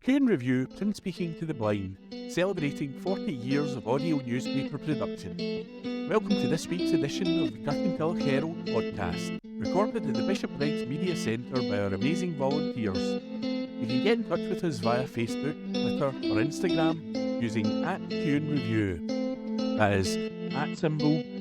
Coon Review Print Speaking to the Blind, celebrating 40 years of audio newspaper production. Welcome to this week's edition of the Kirkintilloch Herald podcast, recorded at the Bishopbriggs Media Centre by our amazing volunteers. You can get in touch with us via Facebook, Twitter or Instagram using @CoonReview. That is @CuenDrevieu.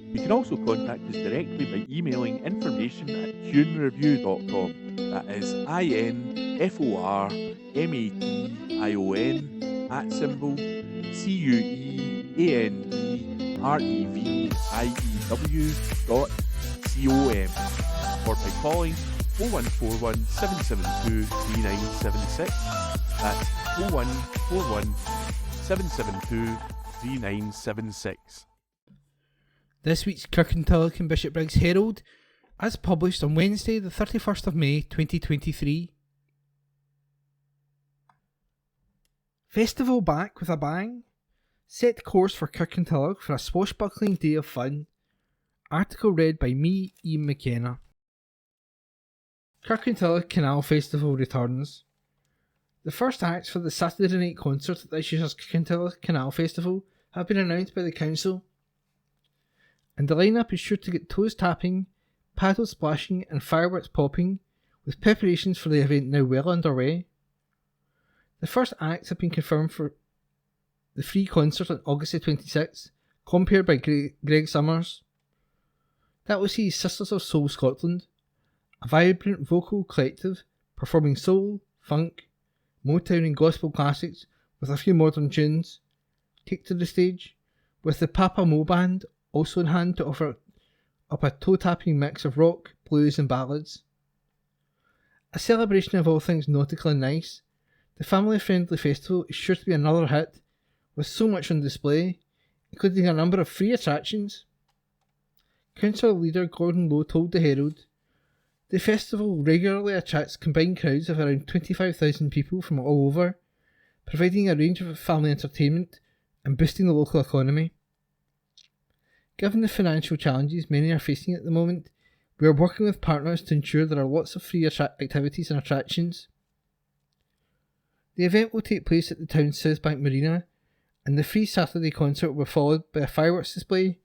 You can also contact us directly by emailing information@cuenreview.com. That is @CuenDrevieu.com, or by calling 0141 772 3976. That's 0141 772 3976. This week's Kirkintilloch and Bishopbriggs Herald, as published on Wednesday the 31st of May 2023. Festival back with a bang. Set course for Kirkintilloch for a swashbuckling day of fun. Article read by me, Ian McKenna. Kirkintilloch Canal Festival returns. The first acts for the Saturday night concert at this year's Kirkintilloch Canal Festival have been announced by the council, and the lineup is sure to get toes tapping, paddle splashing and fireworks popping, with preparations for the event now well underway. The first acts have been confirmed for the free concert on August the 26th, compared by Greg Summers. That will see Sisters of Soul Scotland, a vibrant vocal collective performing soul, funk, Motown and gospel classics with a few modern tunes, take to the stage, with the Papa Mo Band also in hand to offer up a toe-tapping mix of rock, blues and ballads. A celebration of all things nautical and nice, the family-friendly festival is sure to be another hit, with so much on display, including a number of free attractions. Council leader Gordon Lowe told the Herald, "The festival regularly attracts combined crowds of around 25,000 people from all over, providing a range of family entertainment and boosting the local economy. Given the financial challenges many are facing at the moment, we are working with partners to ensure there are lots of free activities and attractions." The event will take place at the town's South Bank Marina, and the free Saturday concert will be followed by a fireworks display,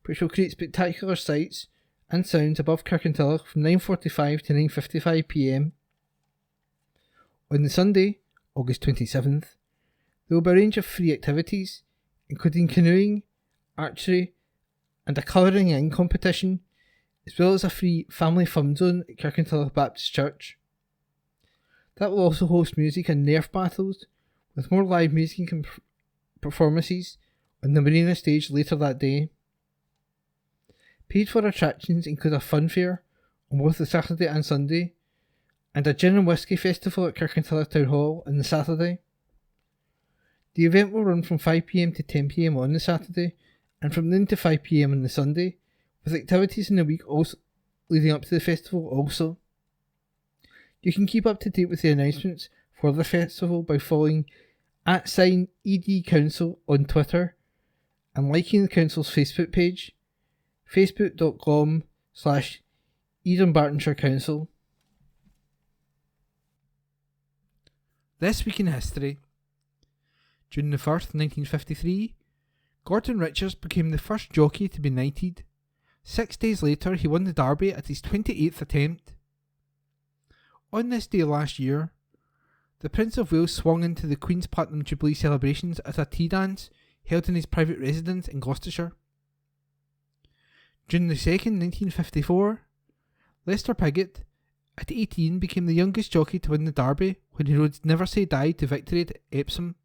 which will create spectacular sights and sounds above Kirkintilloch from 9:45 to 9:55 p.m. On the Sunday, August 27th, there will be a range of free activities, including canoeing, archery, and a colouring in competition, as well as a free family fun zone at Kirkintilloch Baptist Church. That will also host music and Nerf battles, with more live music and performances on the marina stage later that day. Paid for attractions include a fun fair on both the Saturday and Sunday, and a gin and whiskey festival at Kirkintilloch Town Hall on the Saturday. The event will run from 5 p.m. to 10 p.m. on the Saturday, and from noon to 5 p.m. on the Sunday, with activities in the week also leading up to the festival also. You can keep up to date with the announcements for the festival by following @EDCouncil on Twitter and liking the council's Facebook page, facebook.com/East Dunbartonshire Council. This week in history. June the 1st, 1953, Gordon Richards became the first jockey to be knighted. 6 days later, he won the Derby at his 28th attempt. On this day last year, the Prince of Wales swung into the Queen's Platinum Jubilee celebrations at a tea dance held in his private residence in Gloucestershire. June the 2nd, 1954, Lester Piggott, at 18, became the youngest jockey to win the Derby when he rode Never Say Die to victory at Epsom.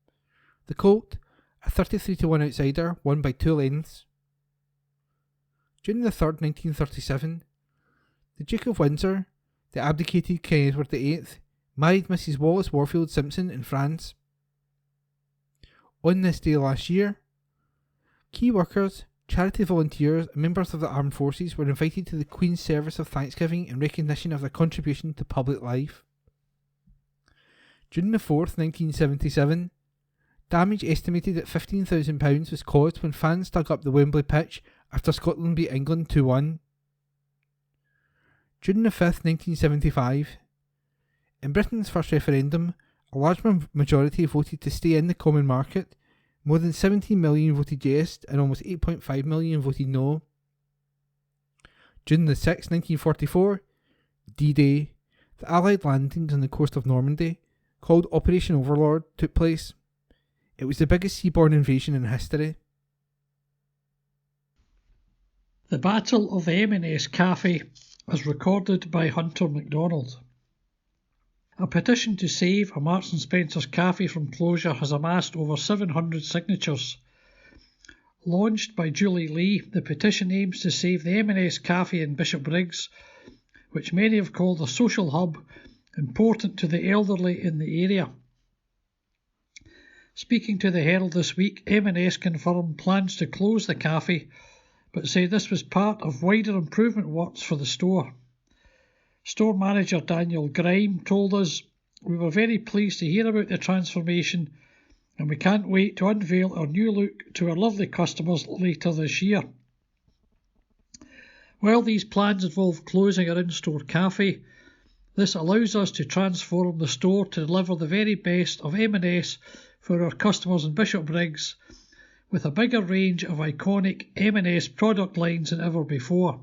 The colt, a 33-1 outsider, won by 2 lengths. June the 3rd, 1937, the Duke of Windsor, the abdicated King Edward VIII, married Mrs. Wallace Warfield Simpson in France. On this day last year, key workers, charity volunteers and members of the armed forces were invited to the Queen's service of Thanksgiving in recognition of their contribution to public life. June the 4th, 1977, damage estimated at £15,000 was caused when fans dug up the Wembley pitch after Scotland beat England 2-1. June the 5th, 1975, in Britain's first referendum, a large majority voted to stay in the common market. More than 17 million voted yes and almost 8.5 million voted no. June the 6th, 1944, D-Day, the Allied landings on the coast of Normandy, called Operation Overlord, took place. It was the biggest seaborne invasion in history. The Battle of the M&S Cafe as recorded by Hunter MacDonald. A petition to save a Marks and Spencer's cafe from closure has amassed over 700 signatures. Launched by Julie Lee, the petition aims to save the M&S Cafe in Bishopbriggs, which many have called a social hub important to the elderly in the area. Speaking to the Herald this week, M&S confirmed plans to close the cafe, but said this was part of wider improvement works for the store. Store manager Daniel Grime told us, "We were very pleased to hear about the transformation and we can't wait to unveil our new look to our lovely customers later this year." While these plans involve closing our in-store cafe, this allows us to transform the store to deliver the very best of M&S for our customers in Bishopbriggs, with a bigger range of iconic M&S product lines than ever before.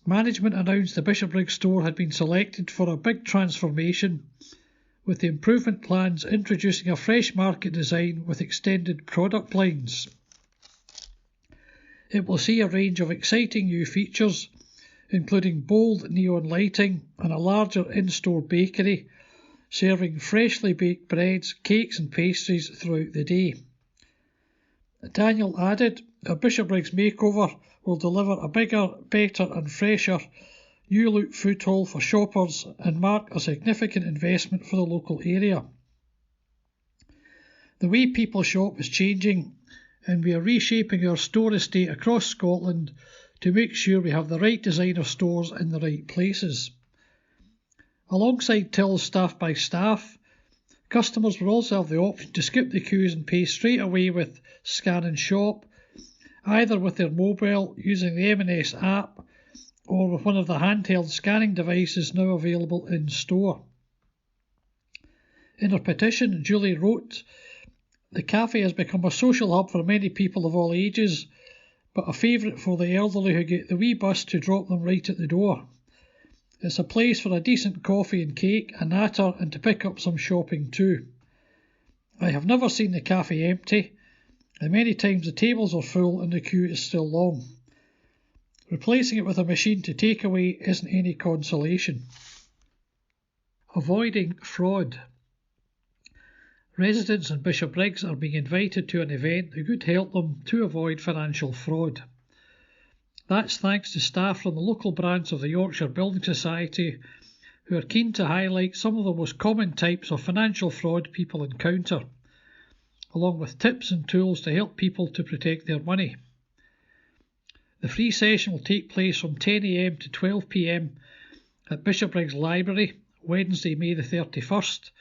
Management announced the Bishopbriggs store had been selected for a big transformation, with the improvement plans introducing a fresh market design with extended product lines. It will see a range of exciting new features, including bold neon lighting and a larger in-store bakery, serving freshly baked breads, cakes and pastries throughout the day. Daniel added, "Our Bishopbriggs makeover will deliver a bigger, better and fresher new look food hall for shoppers and mark a significant investment for the local area. The way people shop is changing, and we are reshaping our store estate across Scotland to make sure we have the right design of stores in the right places." Alongside tills staffed by staff, customers will also have the option to skip the queues and pay straight away with Scan and Shop, either with their mobile using the M&S app or with one of the handheld scanning devices now available in store. In her petition, Julie wrote, "The cafe has become a social hub for many people of all ages, but a favourite for the elderly who get the wee bus to drop them right at the door. It's a place for a decent coffee and cake, a natter, and to pick up some shopping too. I have never seen the cafe empty, and many times the tables are full and the queue is still long. Replacing it with a machine to take away isn't any consolation." Avoiding fraud. Residents in Bishopbriggs are being invited to an event that could help them to avoid financial fraud. That's thanks to staff from the local branch of the Yorkshire Building Society, who are keen to highlight some of the most common types of financial fraud people encounter, along with tips and tools to help people to protect their money. The free session will take place from 10 a.m. to 12 p.m. at Bishopbriggs Library, Wednesday, May the 31st,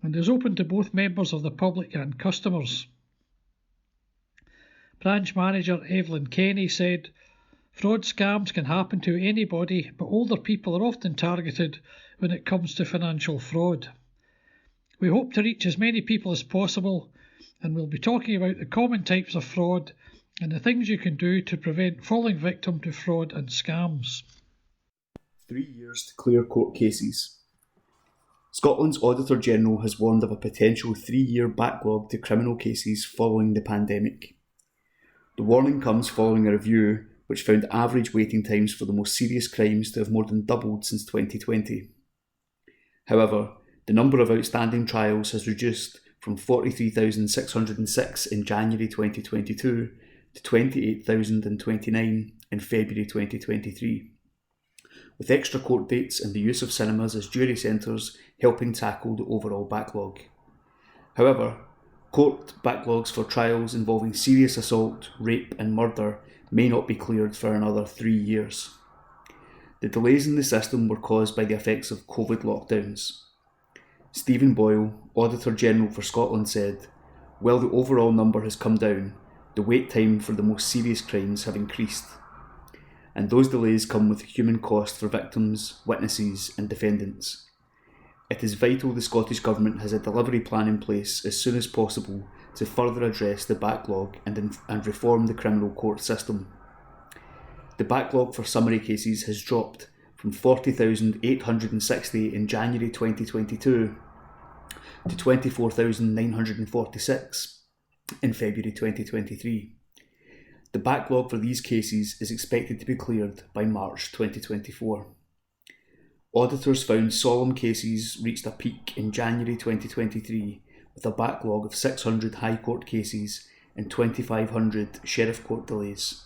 and is open to both members of the public and customers. Branch manager Evelyn Kenny said, "Fraud scams can happen to anybody, but older people are often targeted when it comes to financial fraud. We hope to reach as many people as possible, and we'll be talking about the common types of fraud and the things you can do to prevent falling victim to fraud and scams." 3 years to clear court cases. Scotland's Auditor General has warned of a potential 3-year backlog to criminal cases following the pandemic. The warning comes following a review which found average waiting times for the most serious crimes to have more than doubled since 2020. However, the number of outstanding trials has reduced from 43,606 in January 2022 to 28,029 in February 2023, with extra court dates and the use of cinemas as jury centres helping tackle the overall backlog. However, court backlogs for trials involving serious assault, rape and murder may not be cleared for another 3 years. The delays in the system were caused by the effects of COVID lockdowns. Stephen Boyle, Auditor General for Scotland, said, "While the overall number has come down, the wait time for the most serious crimes have increased. and those delays come with human cost for victims, witnesses and defendants. It is vital the Scottish Government has a delivery plan in place as soon as possible to further address the backlog and reform the criminal court system. The backlog for summary cases has dropped from 40,860 in January 2022 to 24,946 in February 2023. The backlog for these cases is expected to be cleared by March 2024. Auditors found solemn cases reached a peak in January 2023 with a backlog of 600 High Court cases and 2,500 Sheriff Court delays.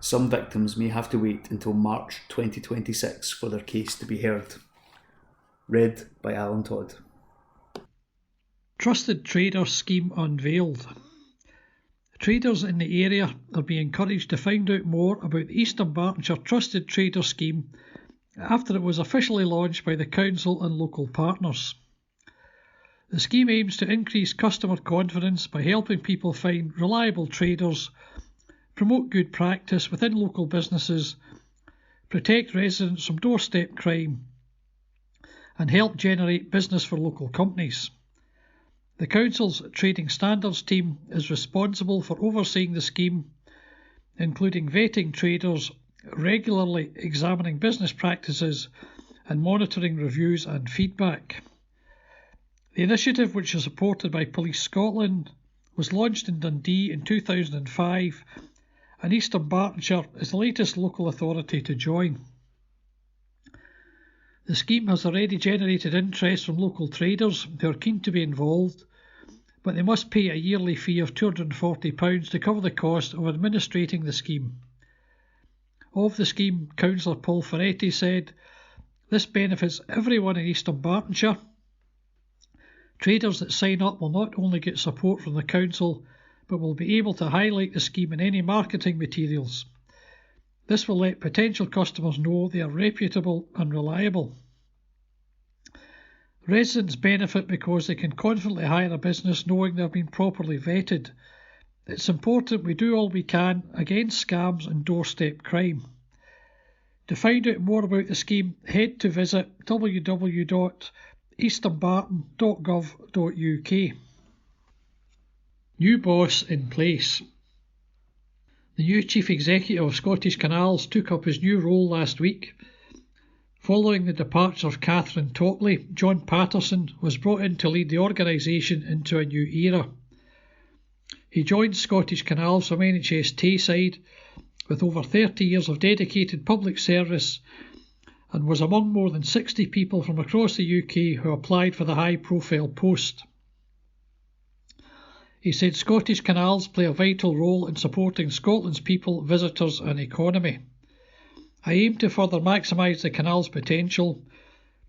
Some victims may have to wait until March 2026 for their case to be heard. Read by Alan Todd. Trusted Trader Scheme unveiled. Traders in the area are being encouraged to find out more about the East Dunbartonshire Trusted Trader Scheme after it was officially launched by the Council and local partners. The scheme aims to increase customer confidence by helping people find reliable traders, promote good practice within local businesses, protect residents from doorstep crime, and help generate business for local companies. The Council's Trading Standards team is responsible for overseeing the scheme, including vetting traders, regularly examining business practices, and monitoring reviews and feedback. The initiative, which is supported by Police Scotland, was launched in Dundee in 2005, and East Dunbartonshire is the latest local authority to join. The scheme has already generated interest from local traders who are keen to be involved, but they must pay a yearly fee of £240 to cover the cost of administrating the scheme. Of the scheme, Councillor Paul Ferretti said, "This benefits everyone in East Dunbartonshire. Traders that sign up will not only get support from the Council, but will be able to highlight the scheme in any marketing materials. This will let potential customers know they are reputable and reliable. Residents benefit because they can confidently hire a business knowing they have been properly vetted. It's important we do all we can against scams and doorstep crime." To find out more about the scheme, head to visit www.eastdunbarton.gov.uk. New boss in place. The new Chief Executive of Scottish Canals took up his new role last week. Following the departure of Catherine Topley, John Patterson was brought in to lead the organisation into a new era. He joined Scottish Canals from NHS Tayside with over 30 years of dedicated public service and was among more than 60 people from across the UK who applied for the high-profile post. He said Scottish Canals play a vital role in supporting Scotland's people, visitors and economy. "I aim to further maximise the canal's potential,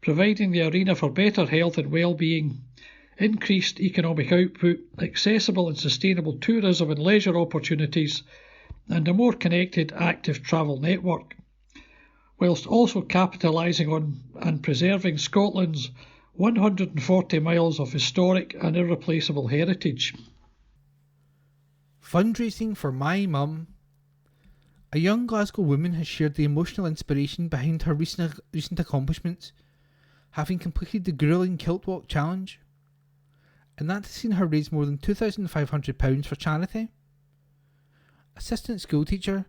providing the arena for better health and well-being, increased economic output, accessible and sustainable tourism and leisure opportunities, and a more connected, active travel network, whilst also capitalising on and preserving Scotland's 140 miles of historic and irreplaceable heritage." Fundraising for My Mum. A young Glasgow woman has shared the emotional inspiration behind her recent accomplishments, having completed the gruelling Kilt Walk Challenge, and that has seen her raise more than £2,500 for charity. Assistant schoolteacher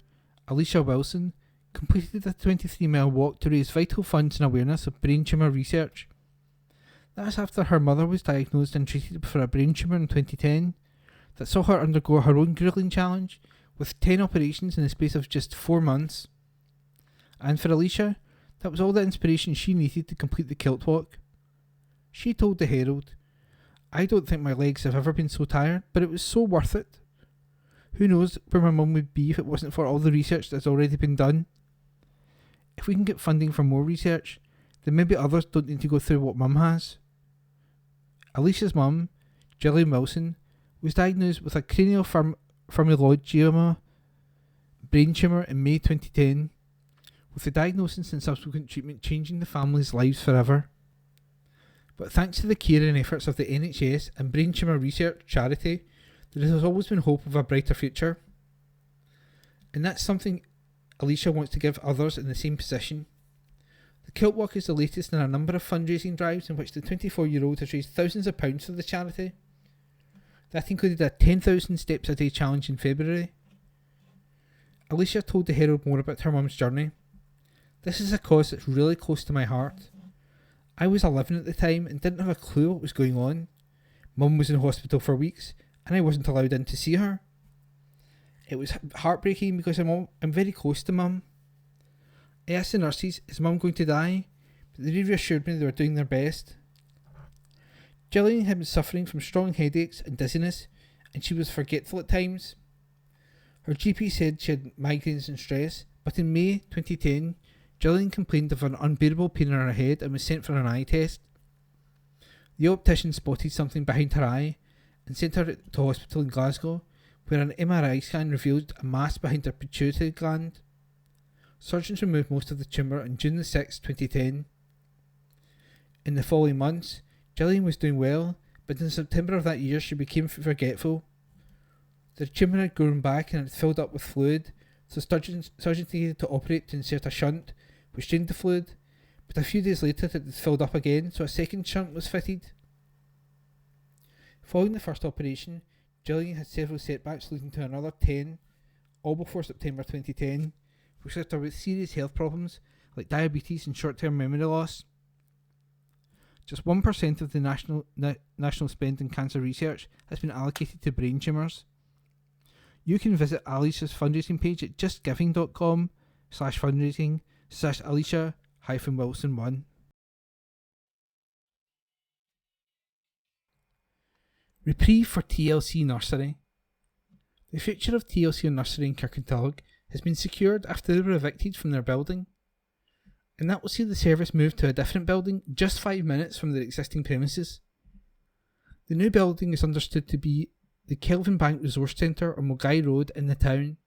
Alicia Wilson completed a 23-mile walk to raise vital funds and awareness of brain tumour research. That is after her mother was diagnosed and treated for a brain tumour in 2010 that saw her undergo her own gruelling challenge with 10 operations in the space of just 4 months. And for Alicia, that was all the inspiration she needed to complete the Kilt Walk. She told the Herald, "I don't think my legs have ever been so tired, but it was so worth it. Who knows where my mum would be if it wasn't for all the research that's already been done. If we can get funding for more research, then maybe others don't need to go through what mum has." Alicia's mum, Gillian Wilson, was diagnosed with a cranial pharyngoangioma brain tumour in May 2010, with the diagnosis and subsequent treatment changing the family's lives forever. But thanks to the care and efforts of the NHS and brain tumour research charity, there has always been hope of a brighter future. And that's something Alicia wants to give others in the same position. The Kilt Walk is the latest in a number of fundraising drives in which the 24-year-old has raised thousands of pounds for the charity. That included a 10,000 steps a day challenge in February. Alicia told the Herald more about her mum's journey. This is a cause that's really close to my heart. I was 11 at the time and didn't have a clue what was going on. Mum was in hospital for weeks and I wasn't allowed in to see her. It was heartbreaking because I'm very close to Mum. I asked the nurses, is Mum going to die? But they reassured me they were doing their best. Gillian had been suffering from strong headaches and dizziness, and she was forgetful at times. Her GP said she had migraines and stress, but in May 2010, Gillian complained of an unbearable pain in her head and was sent for an eye test. The optician spotted something behind her eye and sent her to hospital in Glasgow, where an MRI scan revealed a mass behind her pituitary gland. Surgeons removed most of the tumour on June 6, 2010. In the following months, Gillian was doing well, but in September of that year she became forgetful. The tumour had grown back and had filled up with fluid, so surgeons needed to operate to insert a shunt, which drained the fluid, but a few days later it had filled up again, so a second shunt was fitted. Following the first operation, Gillian had several setbacks leading to another 10, all before September 2010, which left her with serious health problems like diabetes and short-term memory loss. Just 1% of the national spend in cancer research has been allocated to brain tumours. You can visit Alicia's fundraising page at justgiving.com/fundraising/Alicia-Wilson1. Reprieve for TLC Nursery. The future of TLC Nursery in Kirkintilloch has been secured after they were evicted from their building, and that will see the service move to a different building just 5 minutes from their existing premises. The new building is understood to be the Kelvin Bank Resource Centre on Mulgai Road in the town,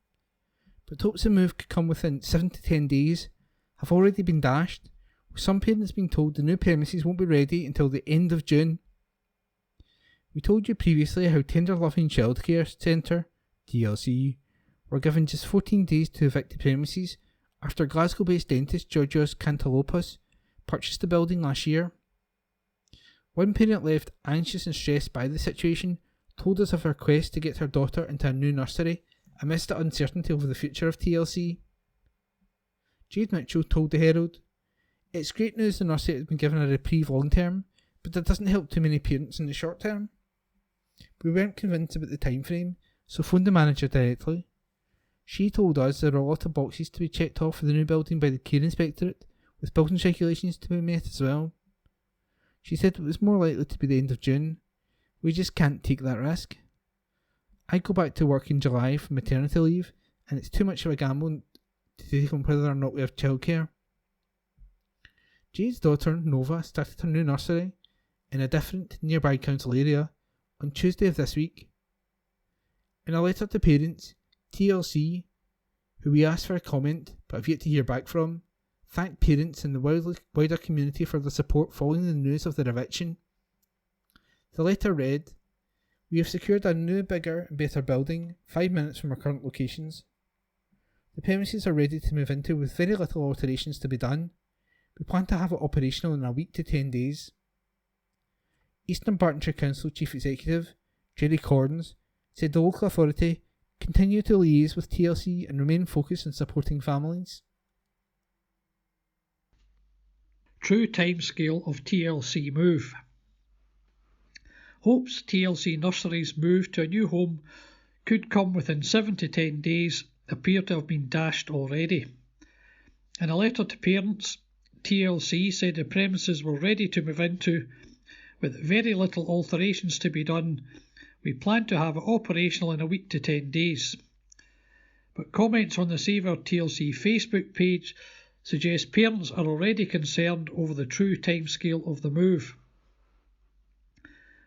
but hopes the move could come within 7 to 10 days have already been dashed, with some parents being told the new premises won't be ready until the end of June. We told you previously how Tender Loving Childcare Centre, TLC, were given just 14 days to evict the premises after Glasgow-based dentist Georgios Kantalopoulos purchased the building last year. One parent left anxious and stressed by the situation told us of her quest to get her daughter into a new nursery amidst the uncertainty over the future of TLC. Jade Mitchell told the Herald, "It's great news the nursery has been given a reprieve long term, but that doesn't help too many parents in the short term. We weren't convinced about the time frame, so phoned the manager directly. She told us there are a lot of boxes to be checked off for the new building by the Care Inspectorate, with building regulations to be met as well. She said it was more likely to be the end of June. We just can't take that risk. I go back to work in July for maternity leave, and it's too much of a gamble to take on whether or not we have childcare." Jade's daughter, Nova, started her new nursery in a different nearby council area on Tuesday of this week. In a letter to parents, TLC, who we asked for a comment but have yet to hear back from, thanked parents and the wider community for their support following the news of their eviction. The letter read, "We have secured a new, bigger and better building 5 minutes from our current locations. The premises are ready to move into with very little alterations to be done. We plan to have it operational in a week to 10 days. East Dunbartonshire Council Chief Executive, Jerry Corns, said the local authority continue to liaise with TLC and remain focused on supporting families." True timescale of TLC move. Hopes TLC Nursery's move to a new home could come within 7 to 10 days appear to have been dashed already. In a letter to parents, TLC said the premises were ready to move into with very little alterations to be done. We plan to have it operational in a week to 10 days. But comments on the Save Our TLC Facebook page suggest parents are already concerned over the true timescale of the move.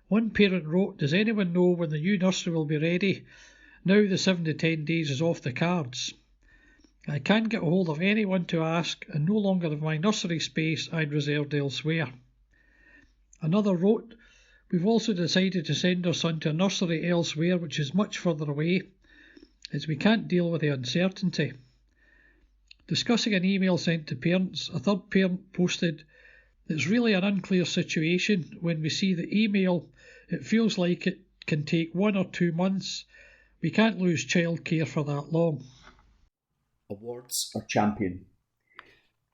One parent wrote, "Does anyone know when the new nursery will be ready? Now the 7 to 10 days is off the cards. I can't get a hold of anyone to ask, and no longer have my nursery space I'd reserved elsewhere." Another wrote, "We've also decided to send our son to a nursery elsewhere which is much further away, as we can't deal with the uncertainty. Discussing an email sent to parents, a third parent posted, "It's really an unclear situation. When we see the email, it feels like it can take 1 or 2 months. We can't lose childcare for that long." Awards are champion.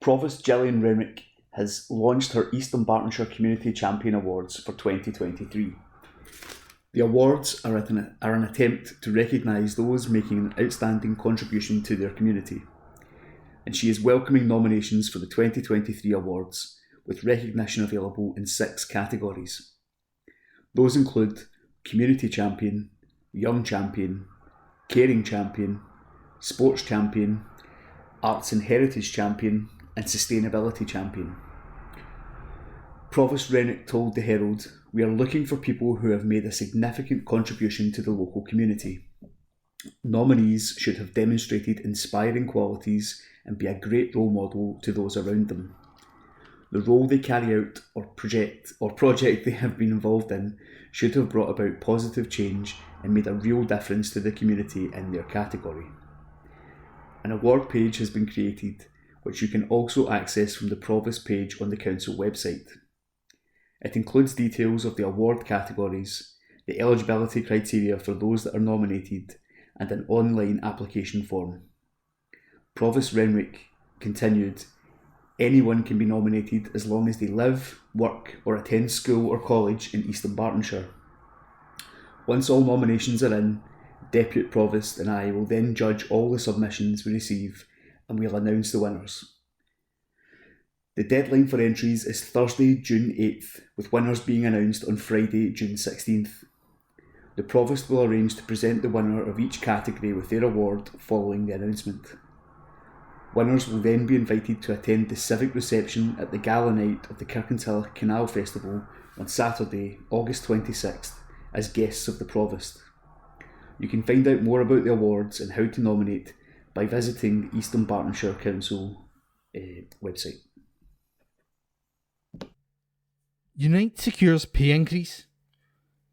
Provost Gillian Renwick has launched her East Dunbartonshire Community Champion Awards for 2023. The awards are an attempt to recognise those making an outstanding contribution to their community, and she is welcoming nominations for the 2023 awards, with recognition available in 6 categories. Those include Community Champion, Young Champion, Caring Champion, Sports Champion, Arts and Heritage Champion, and Sustainability Champion. Provost Renwick told the Herald, "We are looking for people who have made a significant contribution to the local community. Nominees should have demonstrated inspiring qualities and be a great role model to those around them. The role they carry out or project they have been involved in should have brought about positive change and made a real difference to the community in their category." An award page has been created, which you can also access from the Provost page on the Council website. It includes details of the award categories, the eligibility criteria for those that are nominated, and an online application form. Provost Renwick continued, "Anyone can be nominated as long as they live, work, or attend school or college in East Dunbartonshire. Once all nominations are in, Deputy Provost and I will then judge all the submissions we receive and we'll announce the winners. The deadline for entries is Thursday, June 8th, with winners being announced on Friday, June 16th. The Provost will arrange to present the winner of each category with their award following the announcement. Winners will then be invited to attend the civic reception at the gala night of the Kirkintilloch Canal Festival on Saturday, August 26th, as guests of the Provost. You can find out more about the awards and how to nominate by visiting the East Dunbartonshire Council website. Unite secures pay increase.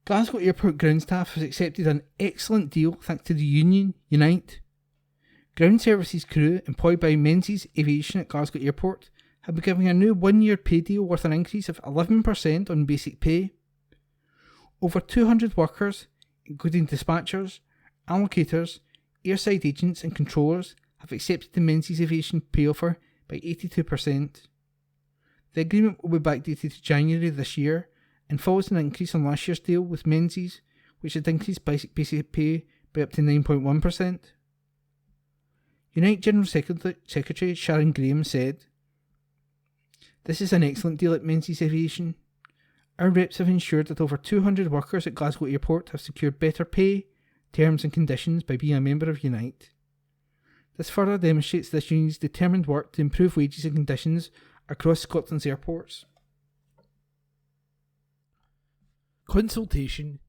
Glasgow Airport ground staff has accepted an excellent deal thanks to the union Unite. Ground services crew employed by Menzies Aviation at Glasgow Airport have been given a new 1-year pay deal worth an increase of 11% on basic pay. Over 200 workers, including dispatchers, allocators, airside agents and controllers, have accepted the Menzies Aviation pay offer by 82%. The agreement will be backdated to January this year and follows an increase on last year's deal with Menzies, which had increased basic pay by up to 9.1%. Unite General Secretary Sharon Graham said, "This is an excellent deal at Menzies Aviation. Our reps have ensured that over 200 workers at Glasgow Airport have secured better pay, terms and conditions by being a member of Unite. This further demonstrates this union's determined work to improve wages and conditions across Scotland's airports." Consultation.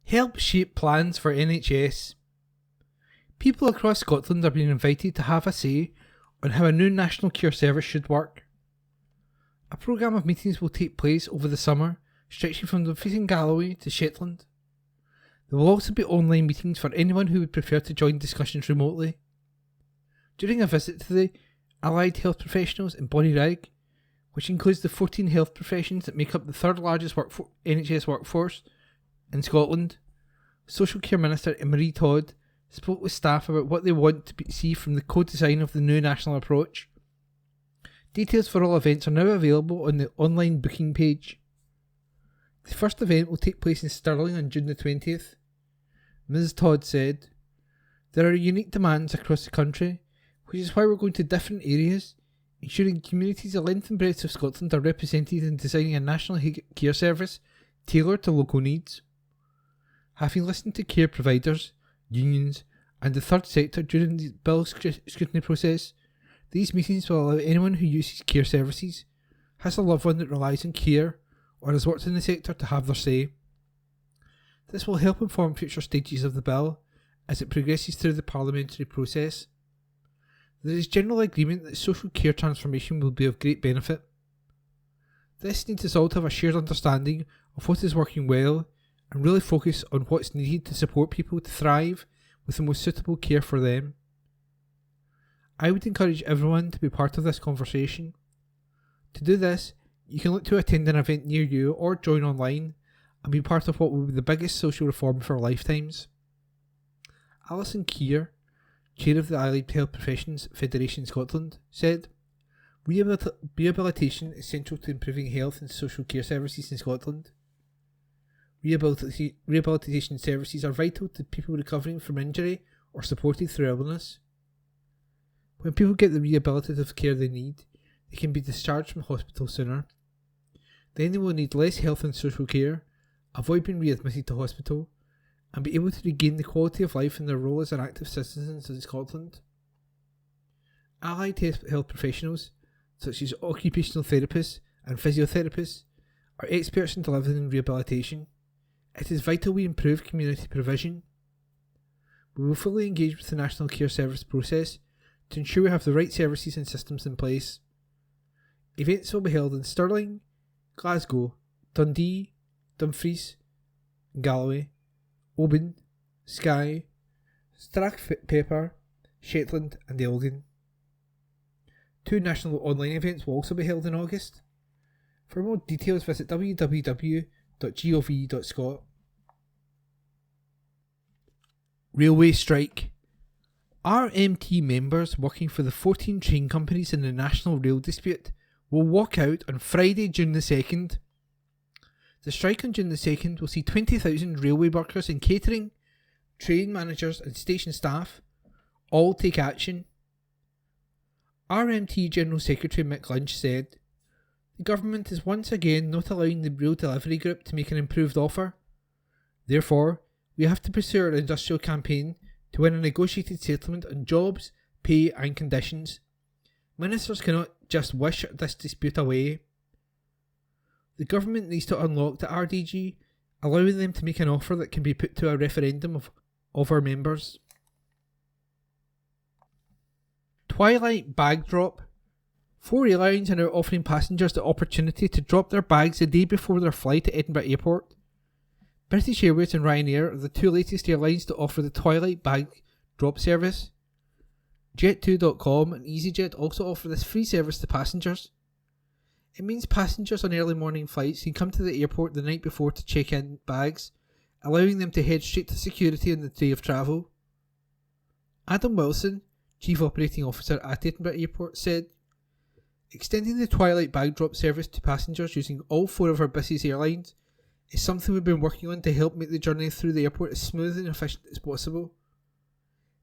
Help shape plans for NHS. People across Scotland are being invited to have a say on how a new national care service should work. A programme of meetings will take place over the summer, stretching from Dumfries and Galloway to Shetland. There will also be online meetings for anyone who would prefer to join discussions remotely. During a visit to the Allied Health Professionals in Bonnyrigg, which includes the 14 health professions that make up the third largest NHS workforce in Scotland, Social Care Minister Marie Todd spoke with staff about what they want to see from the co-design of the new national approach. Details for all events are now available on the online booking page. The first event will take place in Stirling on June the 20th. Ms Todd said, "There are unique demands across the country, which is why we're going to different areas, ensuring communities the length and breadth of Scotland are represented in designing a national care service tailored to local needs." Having listened to care providers, unions and the third sector during the bill scrutiny process, these meetings will allow anyone who uses care services, has a loved one that relies on care, or has worked in the sector to have their say. This will help inform future stages of the bill as it progresses through the parliamentary process. There is general agreement that social care transformation will be of great benefit. This needs us all to have a shared understanding of what is working well and really focus on what's needed to support people to thrive with the most suitable care for them. I would encourage everyone to be part of this conversation. To do this, you can look to attend an event near you or join online and be part of what will be the biggest social reform for lifetimes. Alison Keir, Chair of the Allied Health Professions Federation Scotland, said, Rehabilitation is central to improving health and social care services in Scotland. Rehabilitation services are vital to people recovering from injury or supported through illness. When people get the rehabilitative care they need, they can be discharged from hospital sooner. Then they will need less health and social care, avoid being readmitted to hospital, and be able to regain the quality of life in their role as an active citizens in Scotland. Allied health professionals, such as occupational therapists and physiotherapists, are experts in delivering rehabilitation. It is vital we improve community provision. We will fully engage with the National Care Service process to ensure we have the right services and systems in place. Events will be held in Stirling, Glasgow, Dundee, Dumfries, Galloway, Oban, Skye, Strathpepper, Shetland and Elgin. 2 national online events will also be held in August. For more details, visit www.gov.scot. Railway strike. RMT members working for the 14 train companies in the National Rail dispute will walk out on Friday, June the 2nd. The strike on June the 2nd will see 20,000 railway workers in catering, train managers and station staff all take action. RMT General Secretary Mick Lynch said, "The government is once again not allowing the Rail Delivery Group to make an improved offer. Therefore, we have to pursue our industrial campaign to win a negotiated settlement on jobs, pay and conditions. Ministers cannot just wish this dispute away. The government needs to unlock the RDG, allowing them to make an offer that can be put to a referendum of our members." Twilight bag drop. 4 airlines are now offering passengers the opportunity to drop their bags the day before their flight to Edinburgh Airport. British Airways and Ryanair are the 2 latest airlines to offer the Twilight bag drop service. Jet2.com and EasyJet also offer this free service to passengers. It means passengers on early morning flights can come to the airport the night before to check in bags, allowing them to head straight to security on the day of travel. Adam Wilson, Chief Operating Officer at Edinburgh Airport, said, "Extending the Twilight bag drop service to passengers using all 4 of our busiest airlines is something we've been working on to help make the journey through the airport as smooth and efficient as possible.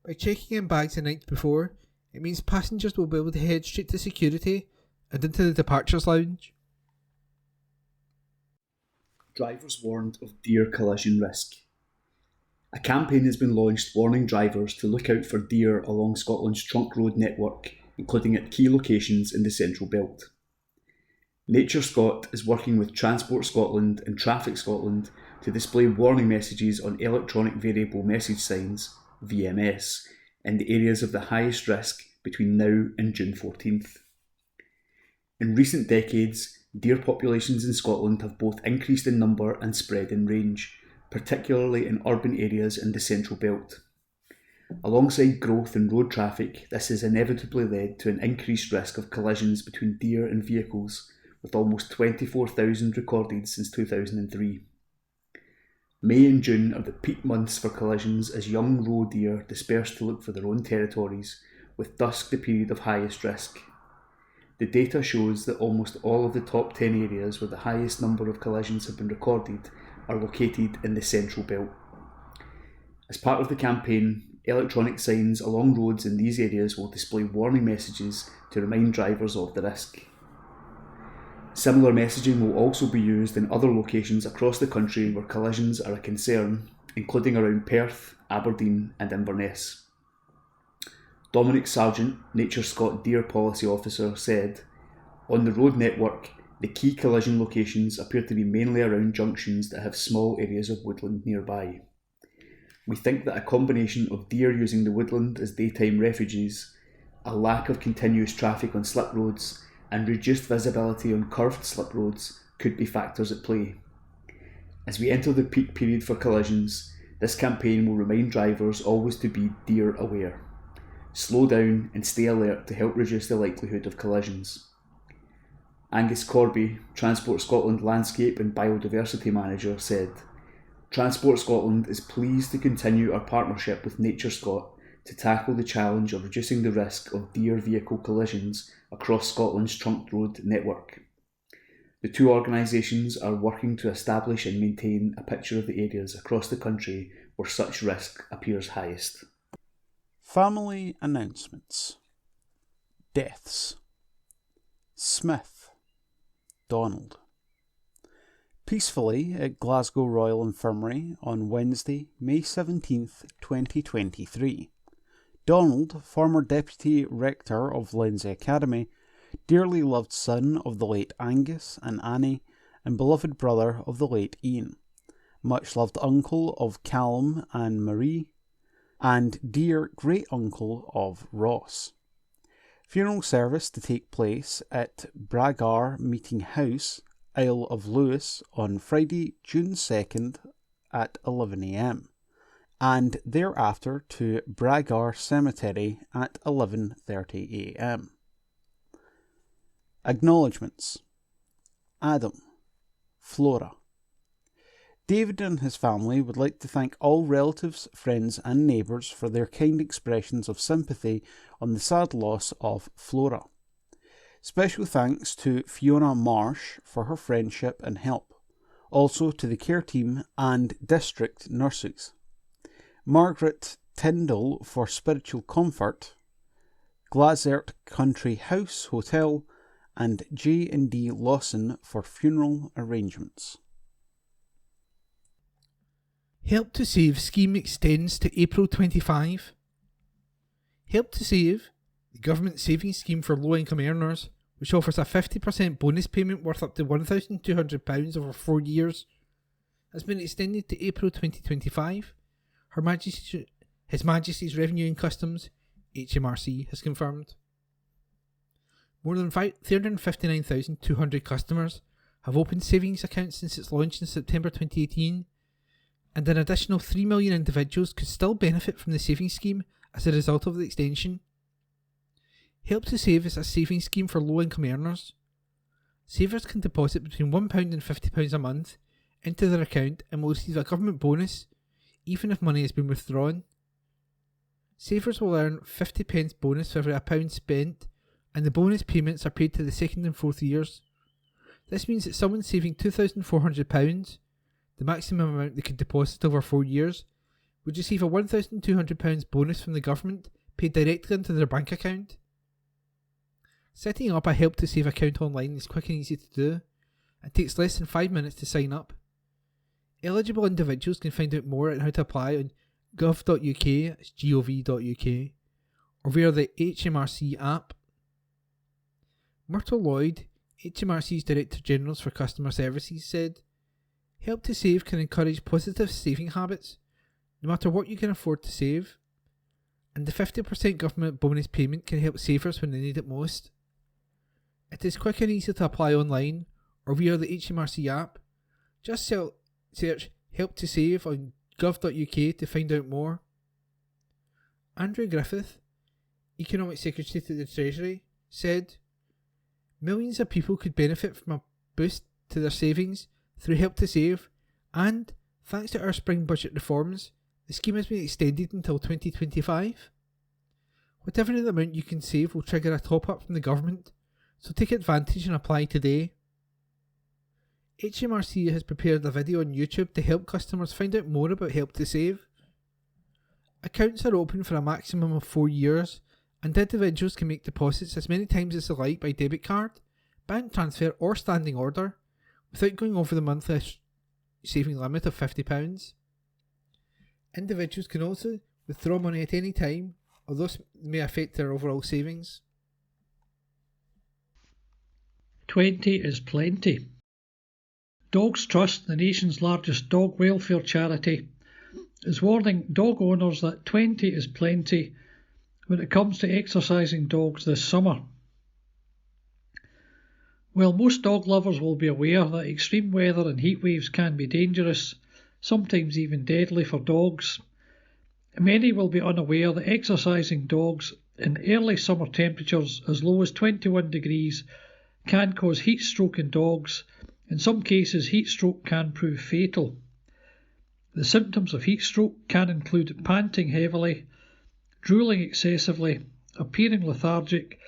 By checking in bags the night before, it means passengers will be able to head straight to security and into the departures lounge." Drivers warned of deer collision risk. A campaign has been launched warning drivers to look out for deer along Scotland's trunk road network, including at key locations in the Central Belt. Nature Scot is working with Transport Scotland and Traffic Scotland to display warning messages on electronic variable message signs, VMS, in the areas of the highest risk between now and June 14th. In recent decades, deer populations in Scotland have both increased in number and spread in range, particularly in urban areas in the Central Belt. Alongside growth in road traffic, this has inevitably led to an increased risk of collisions between deer and vehicles, with almost 24,000 recorded since 2003. May and June are the peak months for collisions as young roe deer disperse to look for their own territories, with dusk the period of highest risk. The data shows that almost all of the top 10 areas where the highest number of collisions have been recorded are located in the Central Belt. As part of the campaign, electronic signs along roads in these areas will display warning messages to remind drivers of the risk. Similar messaging will also be used in other locations across the country where collisions are a concern, including around Perth, Aberdeen and Inverness. Dominic Sargent, Nature Scot Deer Policy Officer, said, "On the road network, the key collision locations appear to be mainly around junctions that have small areas of woodland nearby. We think that a combination of deer using the woodland as daytime refuges, a lack of continuous traffic on slip roads, and reduced visibility on curved slip roads could be factors at play. As we enter the peak period for collisions, this campaign will remind drivers always to be deer aware. slow down and stay alert to help reduce the likelihood of collisions. Angus Corby, Transport Scotland Landscape and Biodiversity Manager, said, "Transport Scotland is pleased to continue our partnership with Nature Scot to tackle the challenge of reducing the risk of deer vehicle collisions across Scotland's trunk road network. The two organisations are working to establish and maintain a picture of the areas across the country where such risk appears highest." Family announcements. Deaths. Smith, Donald. Peacefully at Glasgow Royal Infirmary on Wednesday, May 17th, 2023. Donald, former Deputy Rector of Lindsay Academy, dearly loved son of the late Angus and Annie, and beloved brother of the late Ian, much loved uncle of Callum and Marie, and dear great-uncle of Ross. Funeral service to take place at Bragar Meeting House, Isle of Lewis, on Friday, June 2nd at 11 a.m, and thereafter to Bragar Cemetery at 11:30 a.m. Acknowledgements. Adam, Flora. David and his family would like to thank all relatives, friends and neighbours for their kind expressions of sympathy on the sad loss of Flora. Special thanks to Fiona Marsh for her friendship and help, also to the care team and district nurses. Margaret Tyndall for spiritual comfort, Glazert Country House Hotel, and J&D Lawson for funeral arrangements. Help to Save scheme extends to April 25. Help to Save, the government savings scheme for low-income earners, which offers a 50% bonus payment worth up to £1,200 over 4 years, has been extended to April 2025. His Majesty's Revenue and Customs, HMRC, has confirmed. More than 359,200 customers have opened savings accounts since its launch in September 2018, and an additional 3 million individuals could still benefit from the savings scheme as a result of the extension. Help to Save is a savings scheme for low-income earners. Savers can deposit between £1 and £50 a month into their account and will receive a government bonus, even if money has been withdrawn. Savers will earn 50p bonus for every £1 spent, and the bonus payments are paid to the second and fourth years. This means that someone saving £2,400, the maximum amount they could deposit over 4 years, would receive a £1,200 bonus from the government paid directly into their bank account. Setting up a Help to Save account online is quick and easy to do, and takes less than 5 minutes to sign up. Eligible individuals can find out more on how to apply on gov.uk, that's gov.uk, or via the HMRC app. Myrtle Lloyd, HMRC's Director General for Customer Services, said, "Help to Save can encourage positive saving habits, no matter what you can afford to save, and the 50% government bonus payment can help savers when they need it most. It is quick and easy to apply online or via the HMRC app. Just search Help to Save on gov.uk to find out more." Andrew Griffith, Economic Secretary to the Treasury, said, "Millions of people could benefit from a boost to their savings through Help to Save, and, thanks to our spring budget reforms, the scheme has been extended until 2025. Whatever the amount you can save will trigger a top-up from the government, so take advantage and apply today." HMRC has prepared a video on YouTube to help customers find out more about Help to Save. Accounts are open for a maximum of 4 years, and individuals can make deposits as many times as they like by debit card, bank transfer or standing order, without going over the monthly saving limit of £50. Individuals can also withdraw money at any time, although this may affect their overall savings. 20 is plenty. Dogs Trust, the nation's largest dog welfare charity, is warning dog owners that 20 is plenty when it comes to exercising dogs this summer. While most dog lovers will be aware that extreme weather and heat waves can be dangerous, sometimes even deadly for dogs, many will be unaware that exercising dogs in early summer temperatures as low as 21 degrees can cause heat stroke in dogs. In some cases, heat stroke can prove fatal. The symptoms of heat stroke can include panting heavily, drooling excessively, appearing lethargic,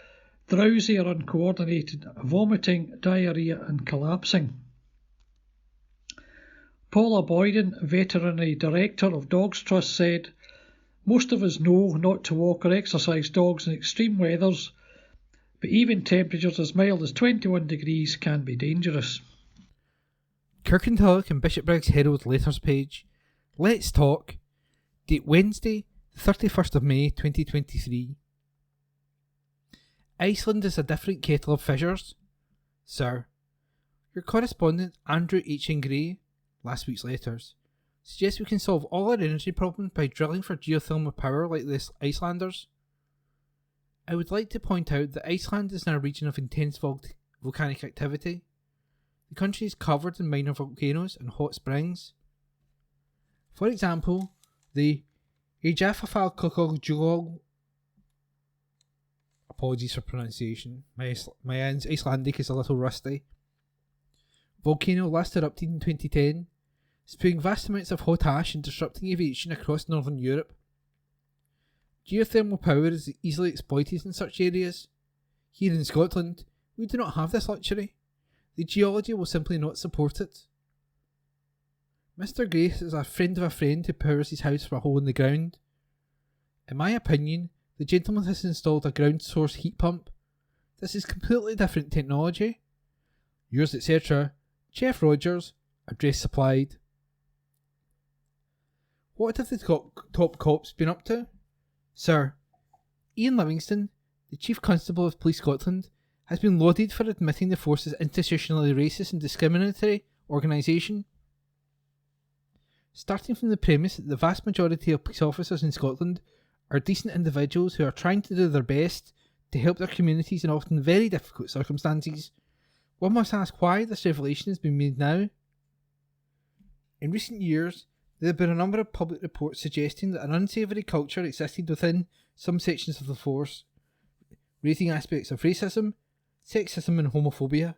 drowsy or uncoordinated, vomiting, diarrhoea and collapsing. Paula Boyden, Veterinary Director of Dogs Trust, said, "Most of us know not to walk or exercise dogs in extreme weathers, but even temperatures as mild as 21 degrees can be dangerous." Kirkintilloch and Bishopbriggs Herald letters page. Let's talk. Date Wednesday, 31st of May 2023. Iceland is a different kettle of fishers. Sir, your correspondent Andrew H. Gray, last week's letters, suggests we can solve all our energy problems by drilling for geothermal power like the Icelanders. I would like to point out that Iceland is in a region of intense volcanic activity. The country is covered in minor volcanoes and hot springs. For example, the Eyjafjallajökull, apologies for pronunciation, my Icelandic is a little rusty, volcano last erupted in 2010, spewing vast amounts of hot ash and disrupting aviation across northern Europe. Geothermal power is easily exploited in such areas. Here in Scotland, we do not have this luxury. The geology will simply not support it. Mr. Grace is a friend of a friend who powers his house from a hole in the ground. In my opinion, the gentleman has installed a ground source heat pump. This is completely different technology. Yours, etc., Jeff Rogers, address supplied. What have the top cops been up to? Sir, Ian Livingston, the Chief Constable of Police Scotland, has been lauded for admitting the force is institutionally racist and discriminatory organisation. Starting from the premise that the vast majority of police officers in Scotland are decent individuals who are trying to do their best to help their communities in often very difficult circumstances, one must ask why this revelation has been made now. In recent years, there have been a number of public reports suggesting that an unsavoury culture existed within some sections of the force, raising aspects of racism, sexism and homophobia.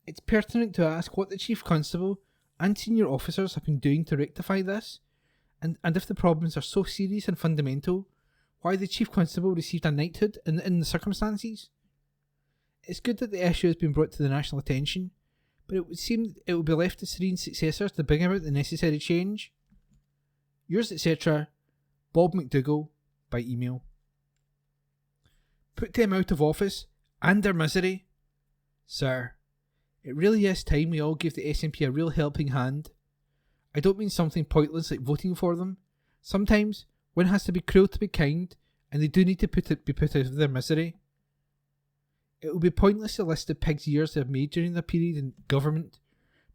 It's pertinent to ask what the Chief Constable and senior officers have been doing to rectify this, and if the problems are so serious and fundamental, why the Chief Constable received a knighthood in the circumstances. It's good that the issue has been brought to the national attention, but it would seem it will be left to Serene's successors to bring about the necessary change. Yours, etc., Bob McDougall, by email. Put them out of office and their misery. Sir, it really is time we all give the SNP a real helping hand. I don't mean something pointless like voting for them. Sometimes one has to be cruel to be kind, and they do need to be put out of their misery. It would be pointless to list the pigs' years they have made during their period in government,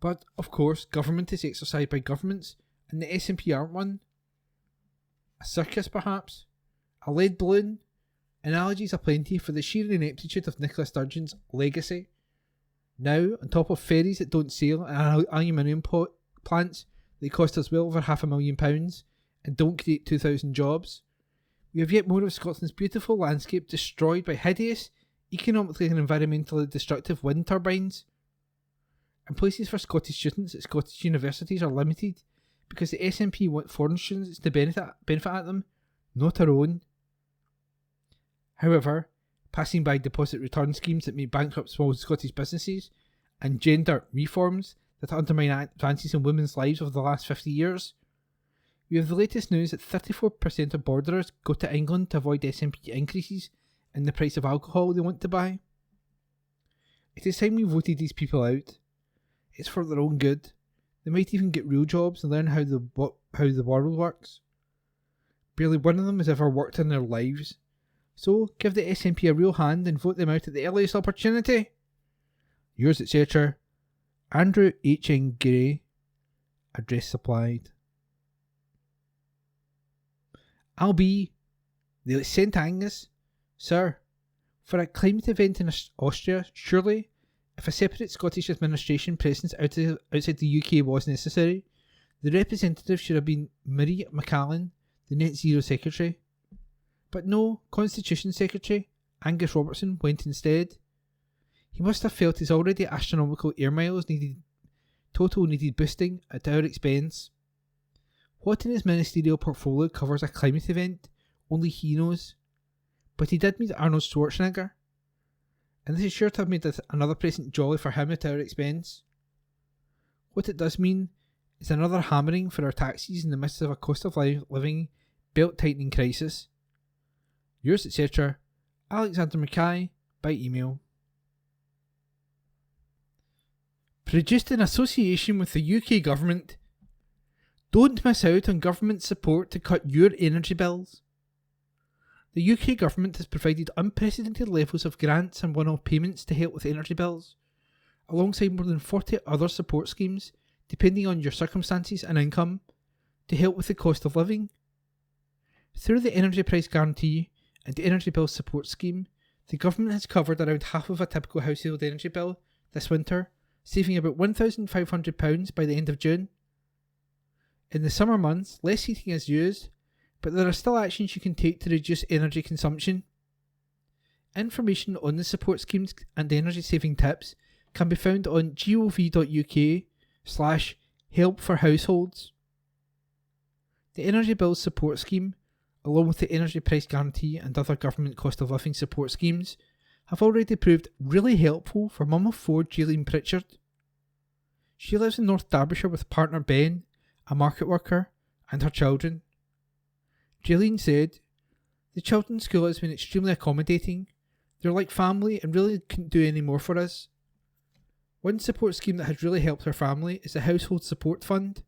but of course government is exercised by governments, and the SNP aren't one. A circus perhaps? A lead balloon? Analogies aplenty for the sheer ineptitude of Nicola Sturgeon's legacy. Now, on top of ferries that don't sail and aluminium plants that cost us well over £500,000 and don't create 2,000 jobs, we have yet more of Scotland's beautiful landscape destroyed by hideous, economically and environmentally destructive wind turbines. And places for Scottish students at Scottish universities are limited because the SNP want foreign students to benefit at them, not our own. However, passing by deposit return schemes that may bankrupt small Scottish businesses and gender reforms that undermine advances in women's lives over the last 50 years, we have the latest news that 34% of borderers go to England to avoid SNP increases in the price of alcohol they want to buy. It is time we voted these people out. It's for their own good. They might even get real jobs and learn how the world works. Barely one of them has ever worked in their lives. So give the SNP a real hand and vote them out at the earliest opportunity. Yours, etc., Andrew H. N. Gray, address supplied. I'll be the St. Angus. Sir, for a climate event in Austria, surely, if a separate Scottish administration presence outside the UK was necessary, the representative should have been Marie McCallan, the Net Zero Secretary. But no, Constitution Secretary Angus Robertson went instead. He must have felt his already astronomical air miles needed boosting at our expense. What in his ministerial portfolio covers a climate event, only he knows. But he did meet Arnold Schwarzenegger, and this is sure to have made another present jolly for him at our expense. What it does mean is another hammering for our taxis in the midst of a cost of living belt-tightening crisis. Yours, etc., Alexander Mackay, by email. Produced in association with the UK government. Don't miss out on government support to cut your energy bills. The UK government has provided unprecedented levels of grants and one-off payments to help with energy bills, alongside more than 40 other support schemes, depending on your circumstances and income, to help with the cost of living. Through the Energy Price Guarantee and the Energy Bill Support Scheme, the government has covered around half of a typical household energy bill this winter, saving about £1,500 by the end of June. In the summer months, less heating is used, but there are still actions you can take to reduce energy consumption. Information on the support schemes and energy saving tips can be found on gov.uk/help for households. The Energy Bills Support Scheme, along with the Energy Price Guarantee and other government cost of living support schemes, have already proved really helpful for mum of 4 Gillian Pritchard. She lives in North Derbyshire with partner Ben, a market worker, and her children. Gillian said, "The children's school has been extremely accommodating. They're like family and really couldn't do any more for us. One support scheme that has really helped her family is the Household Support Fund.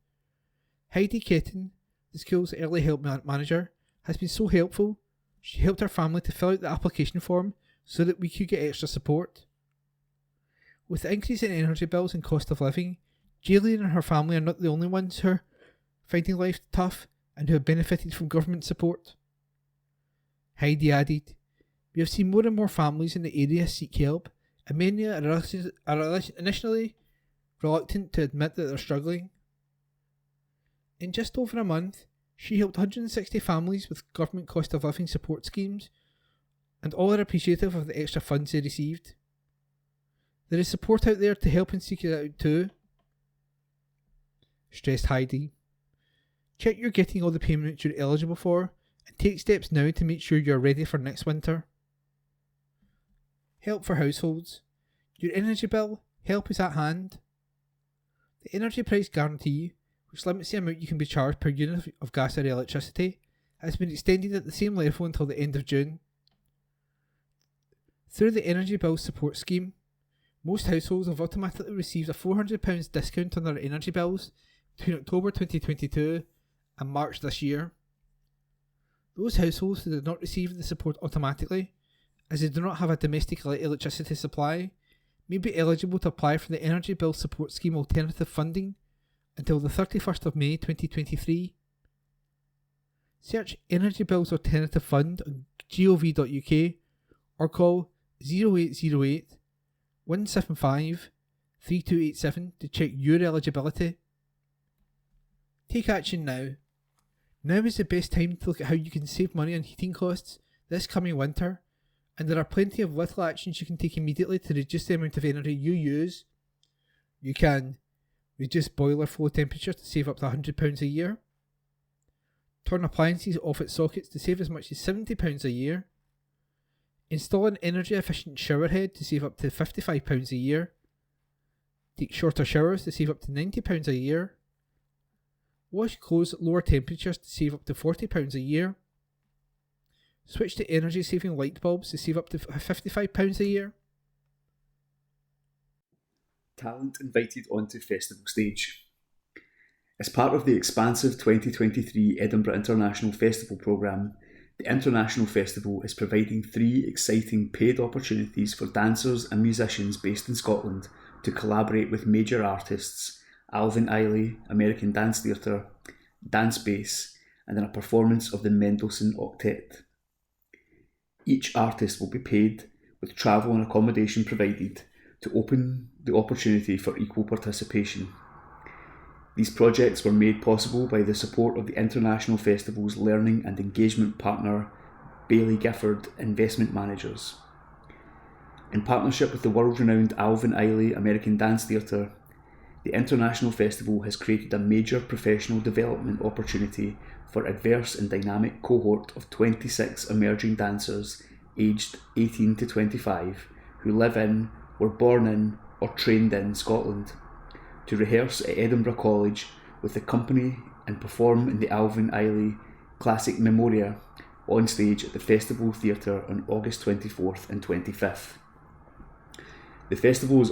Heidi Ketton, the school's early help manager, has been so helpful. She helped her family to fill out the application form so that we could get extra support. With the increase in energy bills and cost of living, Gillian and her family are not the only ones who are finding life tough and who have benefited from government support." Heidi added, "We have seen more and more families in the area seek help, and many are initially reluctant to admit that they're struggling. In just over a month, she helped 160 families with government cost of living support schemes, and all are appreciative of the extra funds they received. There is support out there to help and seek it out too." Stressed Heidi, "Check you're getting all the payments you're eligible for, and take steps now to make sure you're ready for next winter." Help for households. Your energy bill, help is at hand. The Energy Price Guarantee, which limits the amount you can be charged per unit of gas or electricity, has been extended at the same level until the end of June. Through the Energy Bill Support Scheme, most households have automatically received a £400 discount on their energy bills between October 2022 and March this year. Those households who did not receive the support automatically, as they do not have a domestic electricity supply, may be eligible to apply for the Energy Bill Support Scheme alternative funding until the 31st of May 2023. Search Energy Bills Alternative Fund on gov.uk or call 0808 175 3287 to check your eligibility. Take action now. Now is the best time to look at how you can save money on heating costs this coming winter, and there are plenty of little actions you can take immediately to reduce the amount of energy you use. You can reduce boiler flow temperature to save up to £100 a year, turn appliances off at sockets to save as much as £70 a year, install an energy efficient shower head to save up to £55 a year, take shorter showers to save up to £90 a year, wash clothes at lower temperatures to save up to £40 a year, switch to energy saving light bulbs to save up to £55 a year. Talent invited onto festival stage. As part of the expansive 2023 Edinburgh International Festival programme, the International Festival is providing 3 exciting paid opportunities for dancers and musicians based in Scotland to collaborate with major artists Alvin Ailey, American Dance Theatre, Dance Bass, and in a performance of the Mendelssohn Octet. Each artist will be paid, with travel and accommodation provided, to open the opportunity for equal participation. These projects were made possible by the support of the International Festival's learning and engagement partner, Baillie Gifford Investment Managers. In partnership with the world-renowned Alvin Ailey American Dance Theatre, the International Festival has created a major professional development opportunity for a diverse and dynamic cohort of 26 emerging dancers aged 18 to 25 who live in, were born in, or trained in Scotland, to rehearse at Edinburgh College with the company and perform in the Alvin Ailey Classic Memoria on stage at the Festival Theatre on August 24th and 25th. The festival is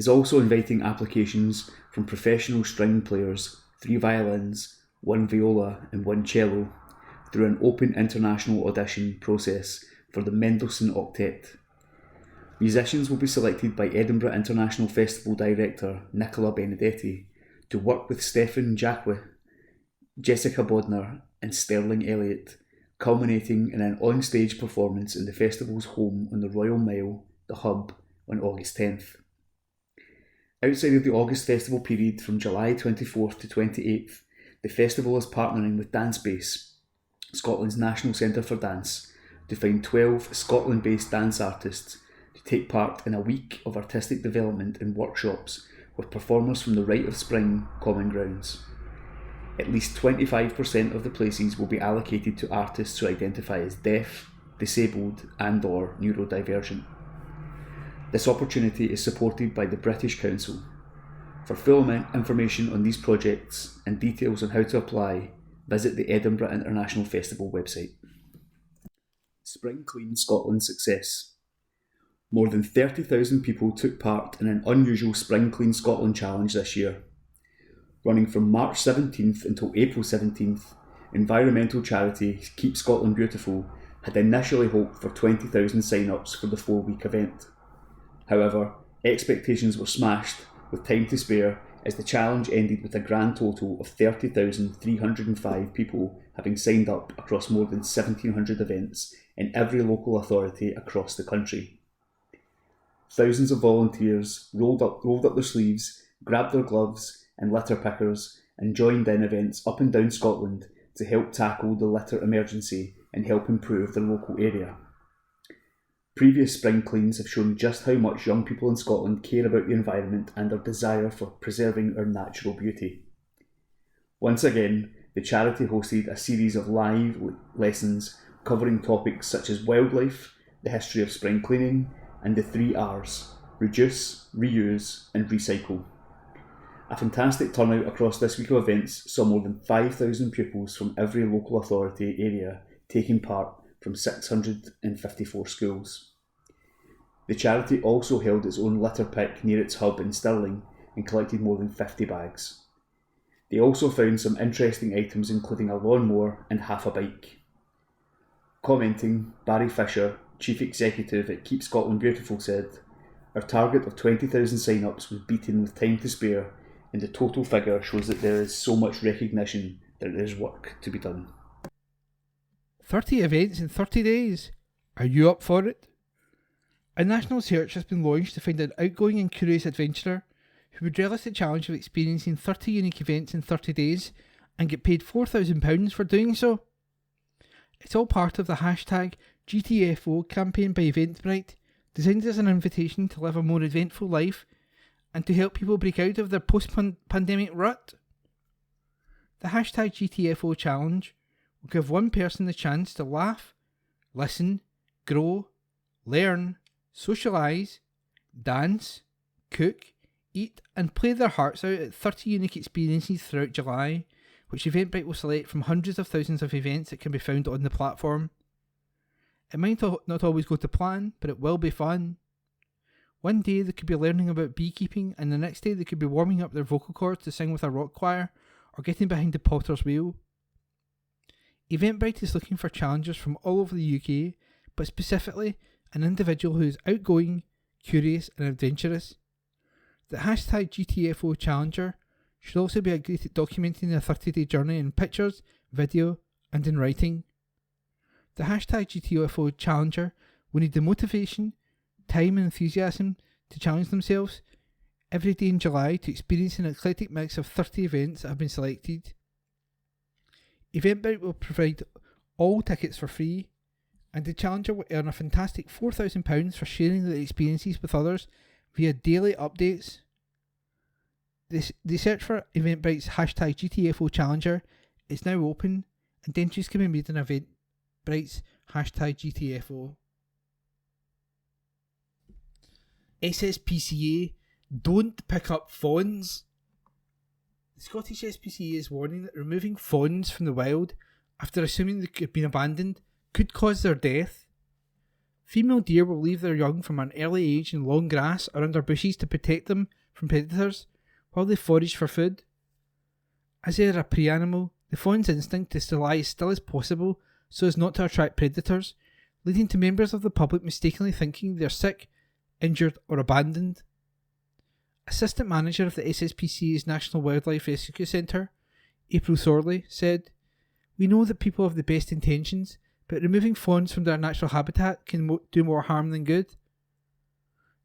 also inviting applications from professional string players, 3 violins, 1 viola and 1 cello, through an open international audition process for the Mendelssohn Octet. Musicians will be selected by Edinburgh International Festival Director Nicola Benedetti to work with Stefan Jacque, Jessica Bodner and Sterling Elliott, culminating in an on-stage performance in the festival's home on the Royal Mile, the Hub, on August 10th. Outside of the August festival period from July 24th to 28th, the festival is partnering with DanceBase, Scotland's National Centre for Dance, to find 12 Scotland-based dance artists to take part in a week of artistic development and workshops with performers from the Rite of Spring common grounds. At least 25% of the places will be allocated to artists who identify as deaf, disabled and/or neurodivergent. This opportunity is supported by the British Council. For full information on these projects and details on how to apply, visit the Edinburgh International Festival website. Spring Clean Scotland success. More than 30,000 people took part in an unusual Spring Clean Scotland challenge this year. Running from March 17th until April 17th, environmental charity Keep Scotland Beautiful had initially hoped for 20,000 sign-ups for the 4-week event. However, expectations were smashed with time to spare as the challenge ended with a grand total of 30,305 people having signed up across more than 1,700 events in every local authority across the country. Thousands of volunteers rolled up their sleeves, grabbed their gloves and litter pickers and joined in events up and down Scotland to help tackle the litter emergency and help improve the local area. Previous spring cleans have shown just how much young people in Scotland care about the environment and their desire for preserving our natural beauty. Once again, the charity hosted a series of live lessons covering topics such as wildlife, the history of spring cleaning, and the 3 R's: reduce, reuse and recycle. A fantastic turnout across this week of events saw more than 5,000 pupils from every local authority area taking part from 654 schools. The charity also held its own litter pick near its hub in Stirling and collected more than 50 bags. They also found some interesting items including a lawnmower and half a bike. Commenting, Barry Fisher, Chief Executive at Keep Scotland Beautiful, said, "Our target of 20,000 sign-ups was beaten with time to spare, and the total figure shows that there is so much recognition that there is work to be done." 30 events in 30 days. Are you up for it? A national search has been launched to find an outgoing and curious adventurer who would relish the challenge of experiencing 30 unique events in 30 days and get paid £4,000 for doing so. It's all part of the hashtag GTFO campaign by Eventbrite, designed as an invitation to live a more eventful life and to help people break out of their post-pandemic rut. The hashtag GTFO challenge will give one person the chance to laugh, listen, grow, learn, socialise, dance, cook, eat and play their hearts out at 30 unique experiences throughout July, which Eventbrite will select from hundreds of thousands of events that can be found on the platform. It might not always go to plan, but it will be fun. One day they could be learning about beekeeping, and the next day they could be warming up their vocal cords to sing with a rock choir, or getting behind the potter's wheel. Eventbrite is looking for challengers from all over the UK, but specifically an individual who is outgoing, curious and adventurous. The hashtag GTFO Challenger should also be great at documenting a 30-day journey in pictures, video and in writing. The hashtag GTFO Challenger will need the motivation, time and enthusiasm to challenge themselves every day in July to experience an eclectic mix of 30 events that have been selected. Eventbrite will provide all tickets for free, and the challenger will earn a fantastic £4,000 for sharing their experiences with others via daily updates. The search for Eventbrite's hashtag GTFO Challenger is now open, and entries can be made on Eventbrite's hashtag GTFO. SSPCA, don't pick up fawns. The Scottish SPCA is warning that removing fawns from the wild after assuming they have been abandoned could cause their death. Female deer will leave their young from an early age in long grass or under bushes to protect them from predators while they forage for food. As they are a prey animal, the fawn's instinct is to lie as still as possible so as not to attract predators, leading to members of the public mistakenly thinking they are sick, injured or abandoned. Assistant Manager of the SSPCA's National Wildlife Rescue Centre, April Thorley, said, "We know that people have the best intentions, but removing fawns from their natural habitat can do more harm than good.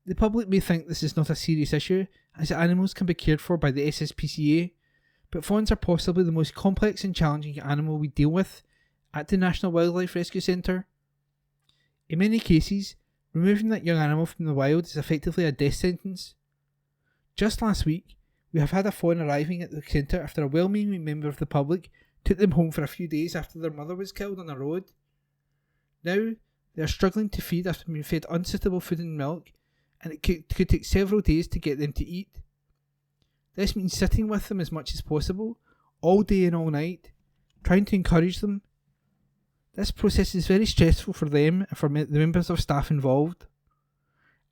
The public may think this is not a serious issue, as animals can be cared for by the SSPCA, but fawns are possibly the most complex and challenging animal we deal with at the National Wildlife Rescue Centre. In many cases, removing that young animal from the wild is effectively a death sentence. Just last week, we have had a fawn arriving at the centre after a well-meaning member of the public took them home for a few days after their mother was killed on a road. Now, they are struggling to feed after being fed unsuitable food and milk, and it could take several days to get them to eat. This means sitting with them as much as possible, all day and all night, trying to encourage them. This process is very stressful for them and for the members of staff involved.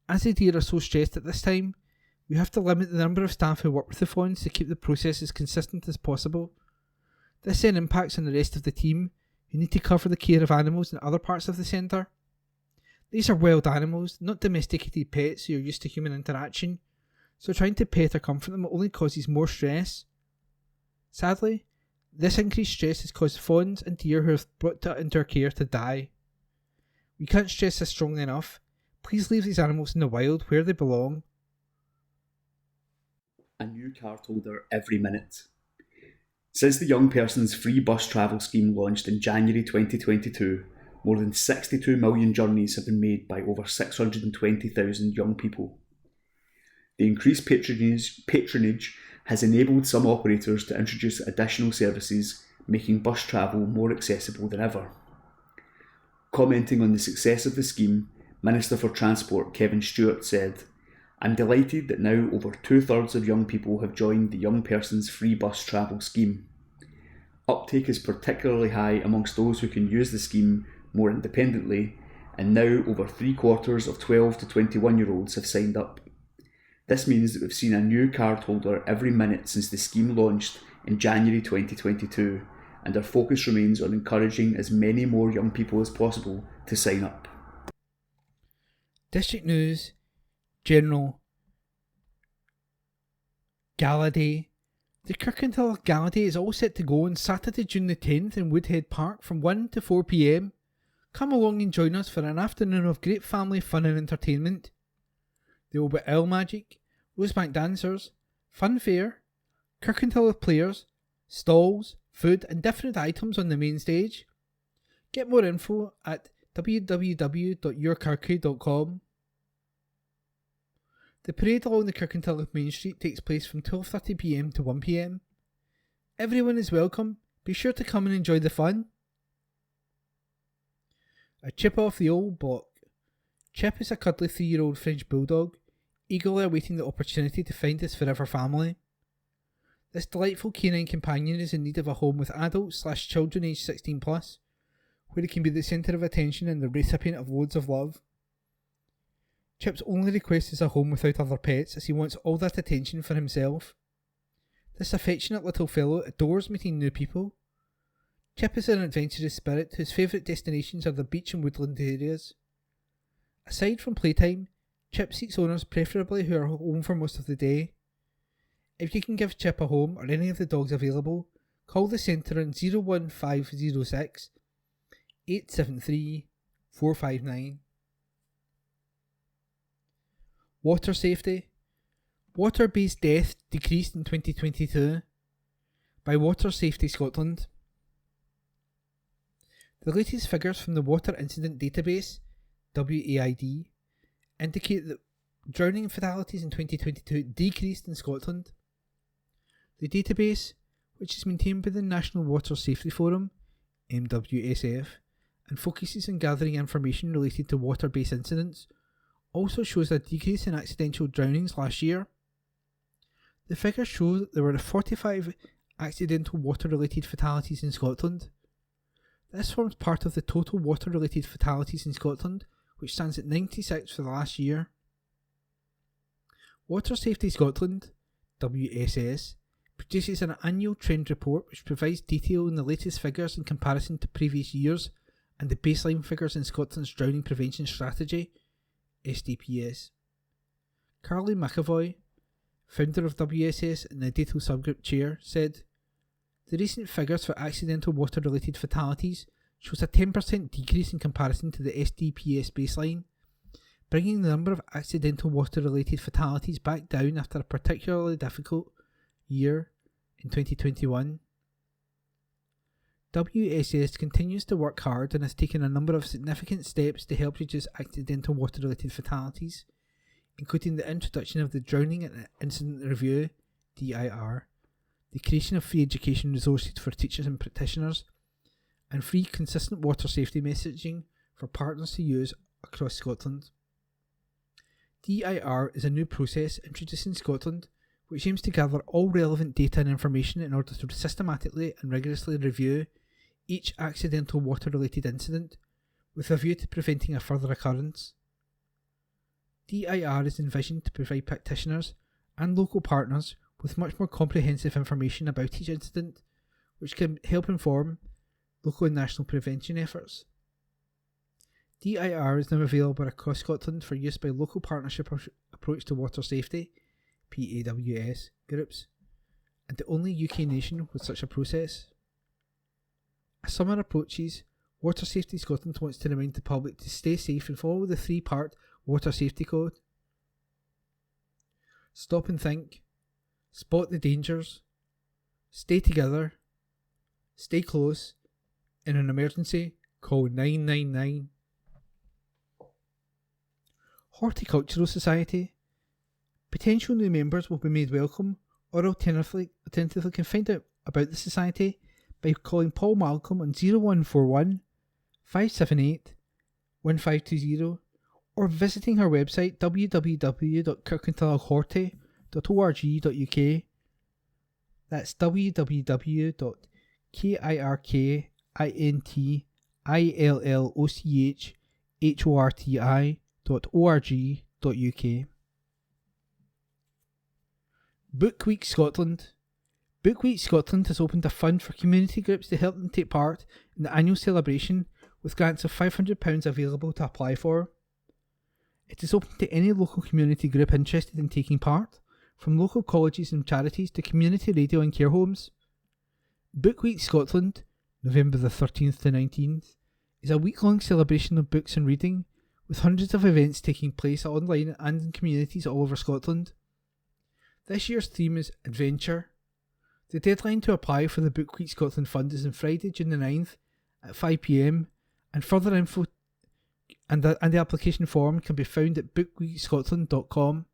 As the deer are so stressed at this time, we have to limit the number of staff who work with the fawns to keep the process as consistent as possible. This then impacts on the rest of the team, who need to cover the care of animals in other parts of the centre. These are wild animals, not domesticated pets who are used to human interaction, so trying to pet or comfort them only causes more stress. Sadly, this increased stress has caused fawns and deer who are brought into our care to die. We can't stress this strongly enough. Please leave these animals in the wild where they belong." A new card holder every minute. Since the Young Person's Free Bus Travel Scheme launched in January 2022, more than 62 million journeys have been made by over 620,000 young people. The increased patronage has enabled some operators to introduce additional services, making bus travel more accessible than ever. Commenting on the success of the scheme, Minister for Transport Kevin Stewart said, "I'm delighted that now over 2/3 of young people have joined the Young Person's Free Bus Travel Scheme. Uptake is particularly high amongst those who can use the scheme more independently, and now over 3/4 of 12 to 21-year-olds have signed up. This means that we've seen a new card holder every minute since the scheme launched in January 2022, and our focus remains on encouraging as many more young people as possible to sign up." District News, General Gala Day. The Kirkintilloch Gala Day is all set to go on Saturday, June the 10th in Woodhead Park from 1 to 4 p.m. Come along and join us for an afternoon of great family fun and entertainment. There will be owl magic, Rosebank dancers, fun fair, Kirkintilloch players, stalls, food and different items on the main stage. Get more info at www.yourkirky.com. The parade along the Kirkintilloch Main Street takes place from 12:30 p.m. to 1 p.m. Everyone is welcome. Be sure to come and enjoy the fun. A chip off the old block. Chip is a cuddly 3-year-old French bulldog, eagerly awaiting the opportunity to find his forever family. This delightful canine companion is in need of a home with adults/children aged 16+, where he can be the centre of attention and the recipient of loads of love. Chip's only request is a home without other pets, as he wants all that attention for himself. This affectionate little fellow adores meeting new people. Chip is an adventurous spirit whose favourite destinations are the beach and woodland areas. Aside from playtime, Chip seeks owners preferably who are home for most of the day. If you can give Chip a home or any of the dogs available, call the centre on 01506 873 459. Water safety. Water-based death decreased in 2022 by Water Safety Scotland. The latest figures from the Water Incident Database, WAID, indicate that drowning fatalities in 2022 decreased in Scotland. The database, which is maintained by the National Water Safety Forum, MWSF, and focuses on gathering information related to water-based incidents, also shows a decrease in accidental drownings last year. The figures show that there were 45 accidental water-related fatalities in Scotland. This forms part of the total water-related fatalities in Scotland, which stands at 96 for the last year. Water Safety Scotland, WSS, produces an annual trend report which provides detail on the latest figures in comparison to previous years and the baseline figures in Scotland's Drowning Prevention Strategy, SDPS. Carly McAvoy, founder of WSS and the Data Subgroup Chair, said, "The recent figures for accidental water-related fatalities shows a 10% decrease in comparison to the SDPS baseline, bringing the number of accidental water-related fatalities back down after a particularly difficult year in 2021. WSS continues to work hard and has taken a number of significant steps to help reduce accidental water-related fatalities, including the introduction of the Drowning and Incident Review, DIR, the creation of free education resources for teachers and practitioners, and free consistent water safety messaging for partners to use across Scotland. DIR is a new process introduced in Scotland which aims to gather all relevant data and information in order to systematically and rigorously review each accidental water-related incident with a view to preventing a further occurrence. DIR is envisioned to provide practitioners and local partners with much more comprehensive information about each incident, which can help inform local and national prevention efforts. DIR is now available across Scotland for use by local partnership approach to water safety, PAWS, groups, and the only UK nation with such a process. As summer approaches, Water Safety Scotland wants to remind the public to stay safe and follow the 3-part Water Safety Code. Stop and think, spot the dangers, stay together, stay close, in an emergency, call 999. Horticultural Society. Potential new members will be made welcome, or alternatively can find out about the Society by calling Paul Malcolm on 0141 578 1520 or visiting her website www.kirkintillochhorty.org.uk. That's www.kirkintillochhorty.org.uk. Book Week Scotland. Book Week Scotland has opened a fund for community groups to help them take part in the annual celebration, with grants of £500 available to apply for. It is open to any local community group interested in taking part, from local colleges and charities to community radio and care homes. Book Week Scotland, November the 13th to 19th, is a week-long celebration of books and reading, with hundreds of events taking place online and in communities all over Scotland. This year's theme is Adventure. The deadline to apply for the Book Week Scotland Fund is on Friday, June the 9th at 5pm, and further info and the application form can be found at bookweekscotland.com.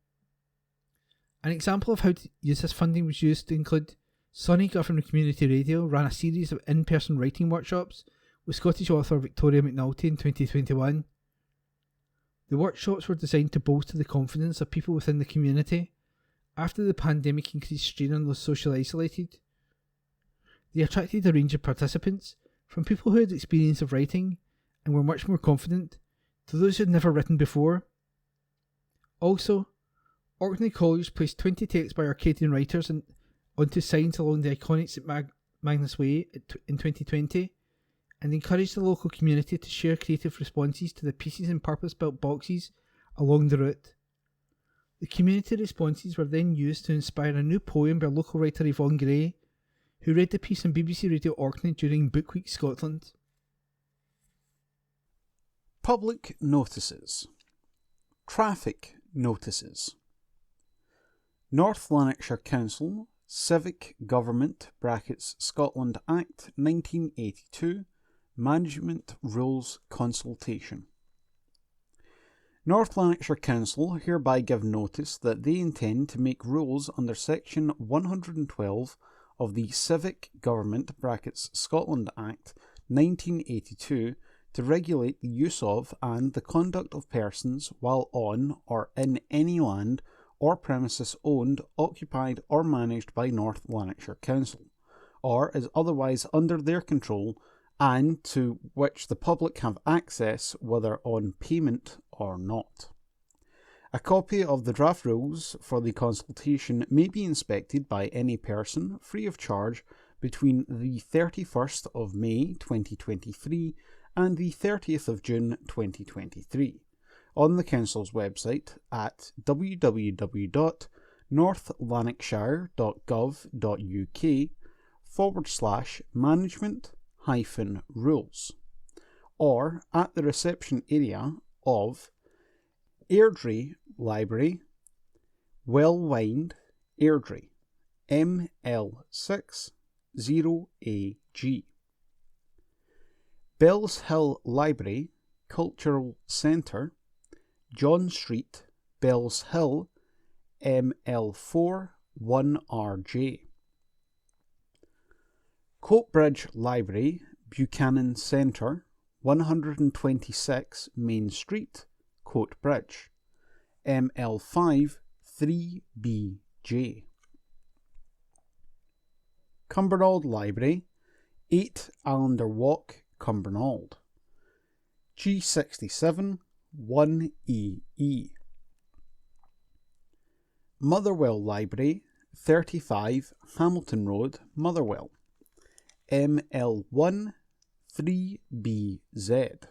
An example of how to use this funding was used to include Sonny Government Community Radio ran a series of in-person writing workshops with Scottish author Victoria McNulty in 2021. The workshops were designed to bolster the confidence of people within the community after the pandemic increased strain on those socially isolated. They attracted a range of participants, from people who had experience of writing and were much more confident, to those who had never written before. Also, Orkney College placed 20 texts by Arcadian writers onto signs along the iconic St Magnus Way in 2020, and encouraged the local community to share creative responses to the pieces in purpose-built boxes along the route. The community responses were then used to inspire a new poem by local writer Yvonne Gray, who read the piece on BBC Radio Orkney during Book Week Scotland. Public notices. Traffic notices. North Lanarkshire Council, Civic Government (Scotland Act 1982), Management Rules Consultation. North Lanarkshire Council hereby give notice that they intend to make rules under Section 112 of the Civic Government (Scotland) Act 1982 to regulate the use of and the conduct of persons while on or in any land or premises owned, occupied or managed by North Lanarkshire Council, or is otherwise under their control, and to which the public have access whether on payment or not. A copy of the draft rules for the consultation may be inspected by any person free of charge between the 31st of May 2023 and the 30th of June 2023 on the Council's website at www.northlanarkshire.gov.uk/management-rules, or at the reception area of Airdrie Library, Wellwind, Airdrie, ML6 0AG. Bells Hill Library, Cultural Centre, John Street, Bells Hill, ML4 1RJ. Coatbridge Library, Buchanan Centre, 126 Main Street, Coatbridge, ML5 3BJ. Cumbernauld Library, 8 Allender Walk, Cumbernauld, G67 1EE. Motherwell Library, 35 Hamilton Road, Motherwell, ML1 3BZ.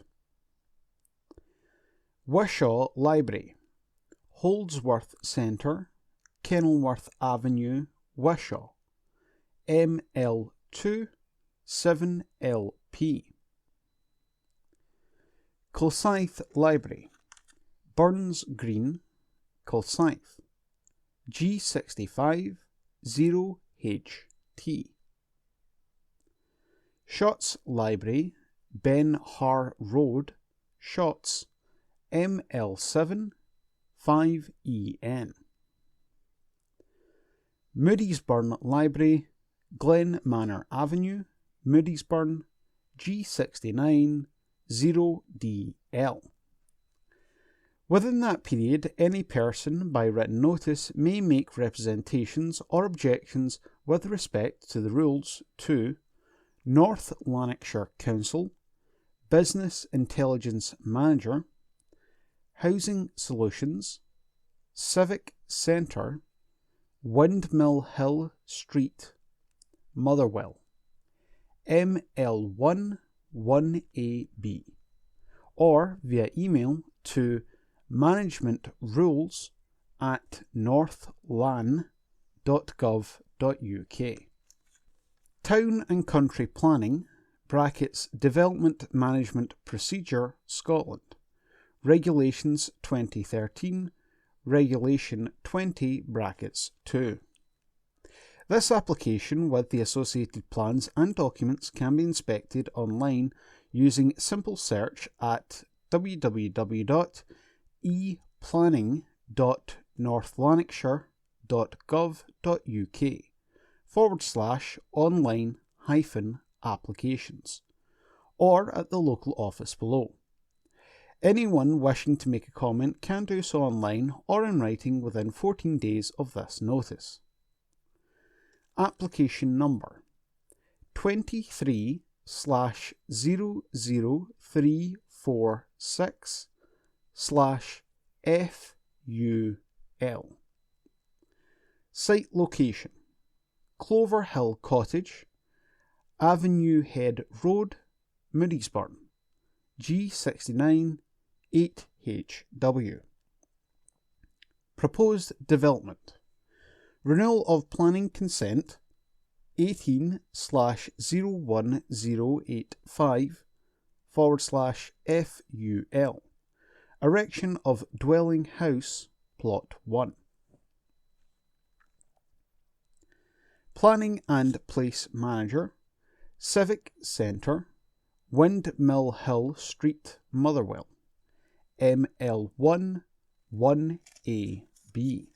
Wishaw Library, Holdsworth Centre, Kenilworth Avenue, Wishaw, ML2 7LP. Kilsyth Library, Burns Green, Kilsyth, G65 0HT. Shotts Library, Ben Har Road, Shotts, ML7 5EN. Moodiesburn Library, Glen Manor Avenue, Moodiesburn, G69 0DL. Within that period, any person by written notice may make representations or objections with respect to the rules to North Lanarkshire Council, Business Intelligence Manager, Housing Solutions, Civic Centre, Windmill Hill Street, Motherwell, ML1 1AB, or via email to managementrules@northlan.gov.uk. Town and Country Planning (Development Management Procedure Scotland) Regulations 2013, Regulation 20(2). This application with the associated plans and documents can be inspected online using simple search at www.eplanning.northlanarkshire.gov.uk/online-applications, or at the local office below. Anyone wishing to make a comment can do so online or in writing within 14 days of this notice. Application number 23/00346/FUL. Site location: Clover Hill Cottage, Avenue Head Road, Moodiesburn, G69 8HW. Proposed development: renewal of planning consent 18/01085/FUL. Erection of dwelling house, plot 1. Planning and Place Manager, Civic Centre, Windmill Hill Street, Motherwell, ML1 1AB.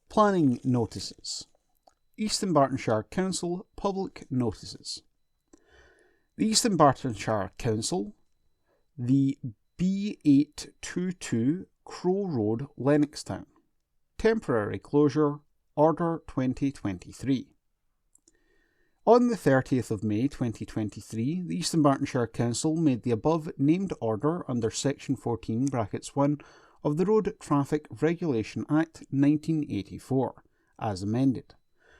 Planning notices. East Dunbartonshire Council public notices. The East Dunbartonshire Council, the B822 Crow Road, Lennoxtown. Temporary closure, Order 2023. On the 30th of May 2023, the East Dunbartonshire Council made the above named order under Section 14 (1) of the Road Traffic Regulation Act 1984, as amended,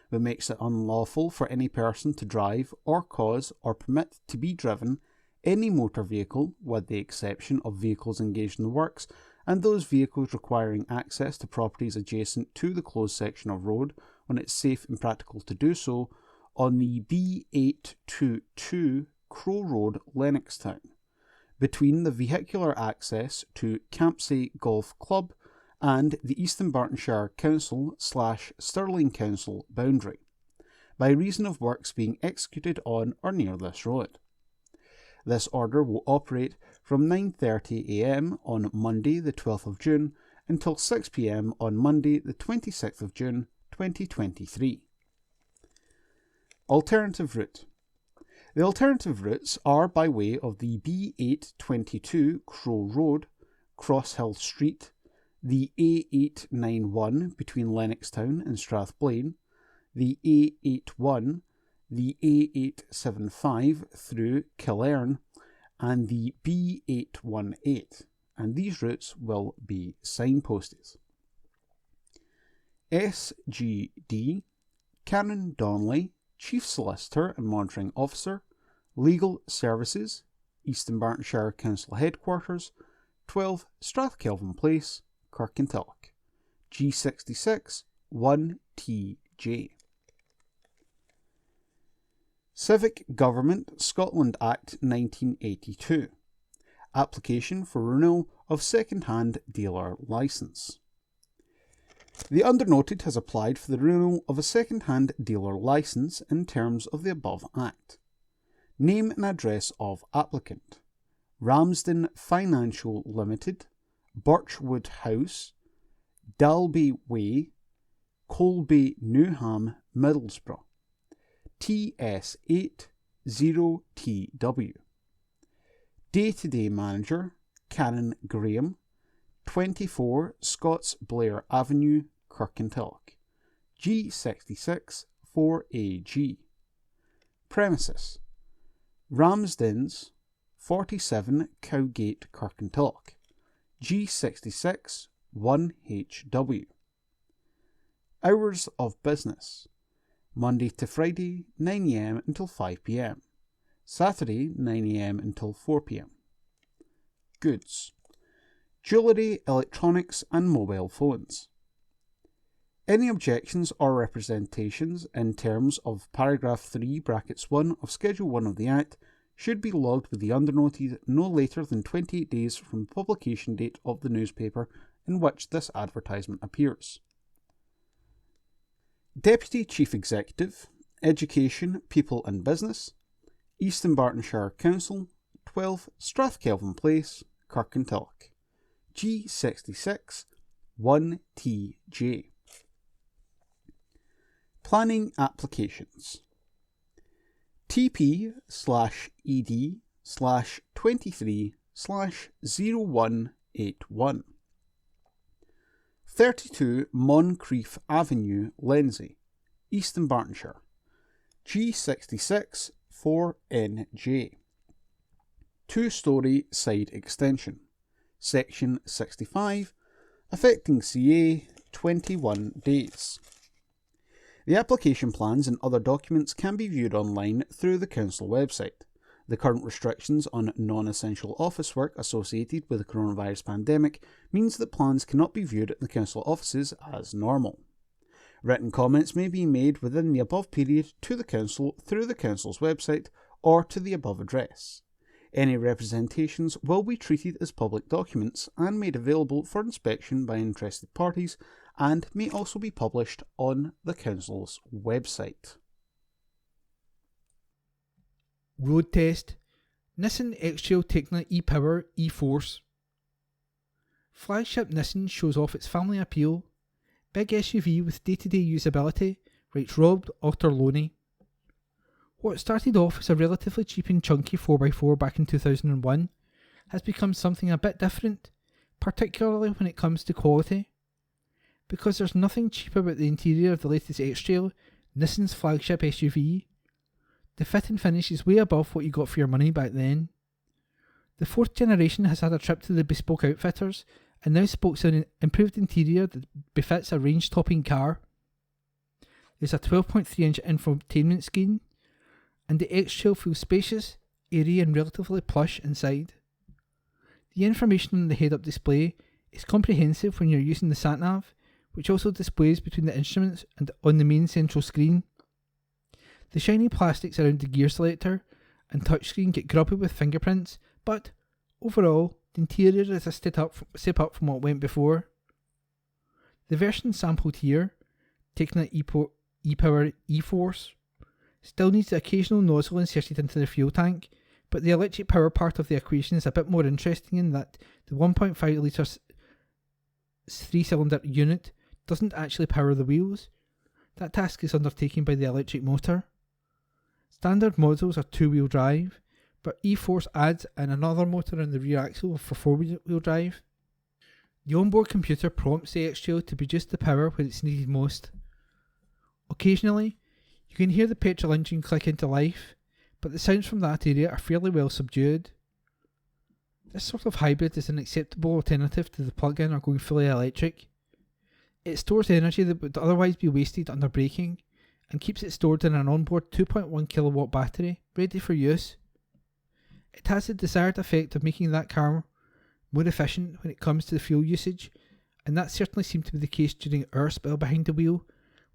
that makes it unlawful for any person to drive or cause or permit to be driven any motor vehicle, with the exception of vehicles engaged in the works and those vehicles requiring access to properties adjacent to the closed section of road when it's safe and practical to do so, on the B822 Crow Road, Lennoxtown, between the vehicular access to Campsie Golf Club and the East Dunbartonshire Council / Stirling Council boundary, by reason of works being executed on or near this road. This order will operate from 9:30 a.m. on Monday the 12th of June until 6 p.m. on Monday the 26th of June 2023. Alternative route. The alternative routes are by way of the B822 Crow Road, Cross Hill Street, the A891 between Lennoxtown and Strathblane, the A81, the A875 through Killearn, and the B818, and these routes will be signposted. SGD, Karen Donnelly, Chief Solicitor and Monitoring Officer, Legal Services, East Dunbartonshire Council Headquarters, 12 Strathkelvin Place, Kirkintilloch, G66 1TJ. Civic Government Scotland Act 1982. Application for renewal of second-hand dealer licence. The undernoted has applied for the renewal of a second-hand dealer licence in terms of the above Act. Name and address of applicant: Ramsden Financial Limited, Birchwood House, Dalby Way, Colby Newham, Middlesbrough, TS8 0TW. Day-to-day manager: Karen Graham, 24 Scots Blair Avenue, Kirkintilloch, G66 4AG. Premises: Ramsden's, 47 Cowgate, Kirkintilloch, G66 1HW. Hours of business: Monday to Friday 9 a.m. until 5 p.m, Saturday 9 a.m. until 4 p.m. Goods: jewellery, electronics and mobile phones. Any objections or representations in terms of paragraph 3 (1) of Schedule 1 of the Act should be logged with the undernoted no later than 28 days from the publication date of the newspaper in which this advertisement appears. Deputy Chief Executive, Education, People and Business, East Dunbartonshire Council, 12 Strathkelvin Place, Kirkintilloch, G66 1TJ. Planning applications: TP/ED/23/0181, 32 Moncrieff Avenue, Lenzie, East Dunbartonshire, G66 4NJ. 2-storey side extension, Section 65, affecting CA 21 days. The application plans and other documents can be viewed online through the Council website. The current restrictions on non-essential office work associated with the coronavirus pandemic means that plans cannot be viewed at the Council offices as normal. Written comments may be made within the above period to the Council through the Council's website or to the above address. Any representations will be treated as public documents and made available for inspection by interested parties, and may also be published on the Council's website. Road test. Nissan X-Trail Tekna e-Power e-Force. Flagship Nissan shows off its family appeal. Big SUV with day-to-day usability, writes Rob Otterloney. What started off as a relatively cheap and chunky 4x4 back in 2001 has become something a bit different, particularly when it comes to quality. Because there's nothing cheap about the interior of the latest X-Trail, Nissan's flagship SUV. The fit and finish is way above what you got for your money back then. The 4th generation has had a trip to the bespoke outfitters and now boasts an improved interior that befits a range-topping car. There's a 12.3-inch infotainment screen, and the X-Trail feels spacious, airy and relatively plush inside. The information on the head-up display is comprehensive when you're using the sat-nav, which also displays between the instruments and on the main central screen. The shiny plastics around the gear selector and touchscreen get grubby with fingerprints, but overall, the interior is a step up from what went before. The version sampled here, Tekna e-Power e-Force, still needs the occasional nozzle inserted into the fuel tank, but the electric power part of the equation is a bit more interesting in that the 1.5 litre 3-cylinder unit doesn't actually power the wheels. That task is undertaken by the electric motor. Standard models are 2-wheel drive, but e-Force adds another motor in the rear axle for 4-wheel drive. The onboard computer prompts the X-Trail to produce the power when it's needed most. Occasionally, you can hear the petrol engine click into life, but the sounds from that area are fairly well subdued. This sort of hybrid is an acceptable alternative to the plug-in or going fully electric. It stores energy that would otherwise be wasted under braking, and keeps it stored in an onboard 2.1 kilowatt battery, ready for use. It has the desired effect of making that car more efficient when it comes to the fuel usage, and that certainly seemed to be the case during our spell behind the wheel,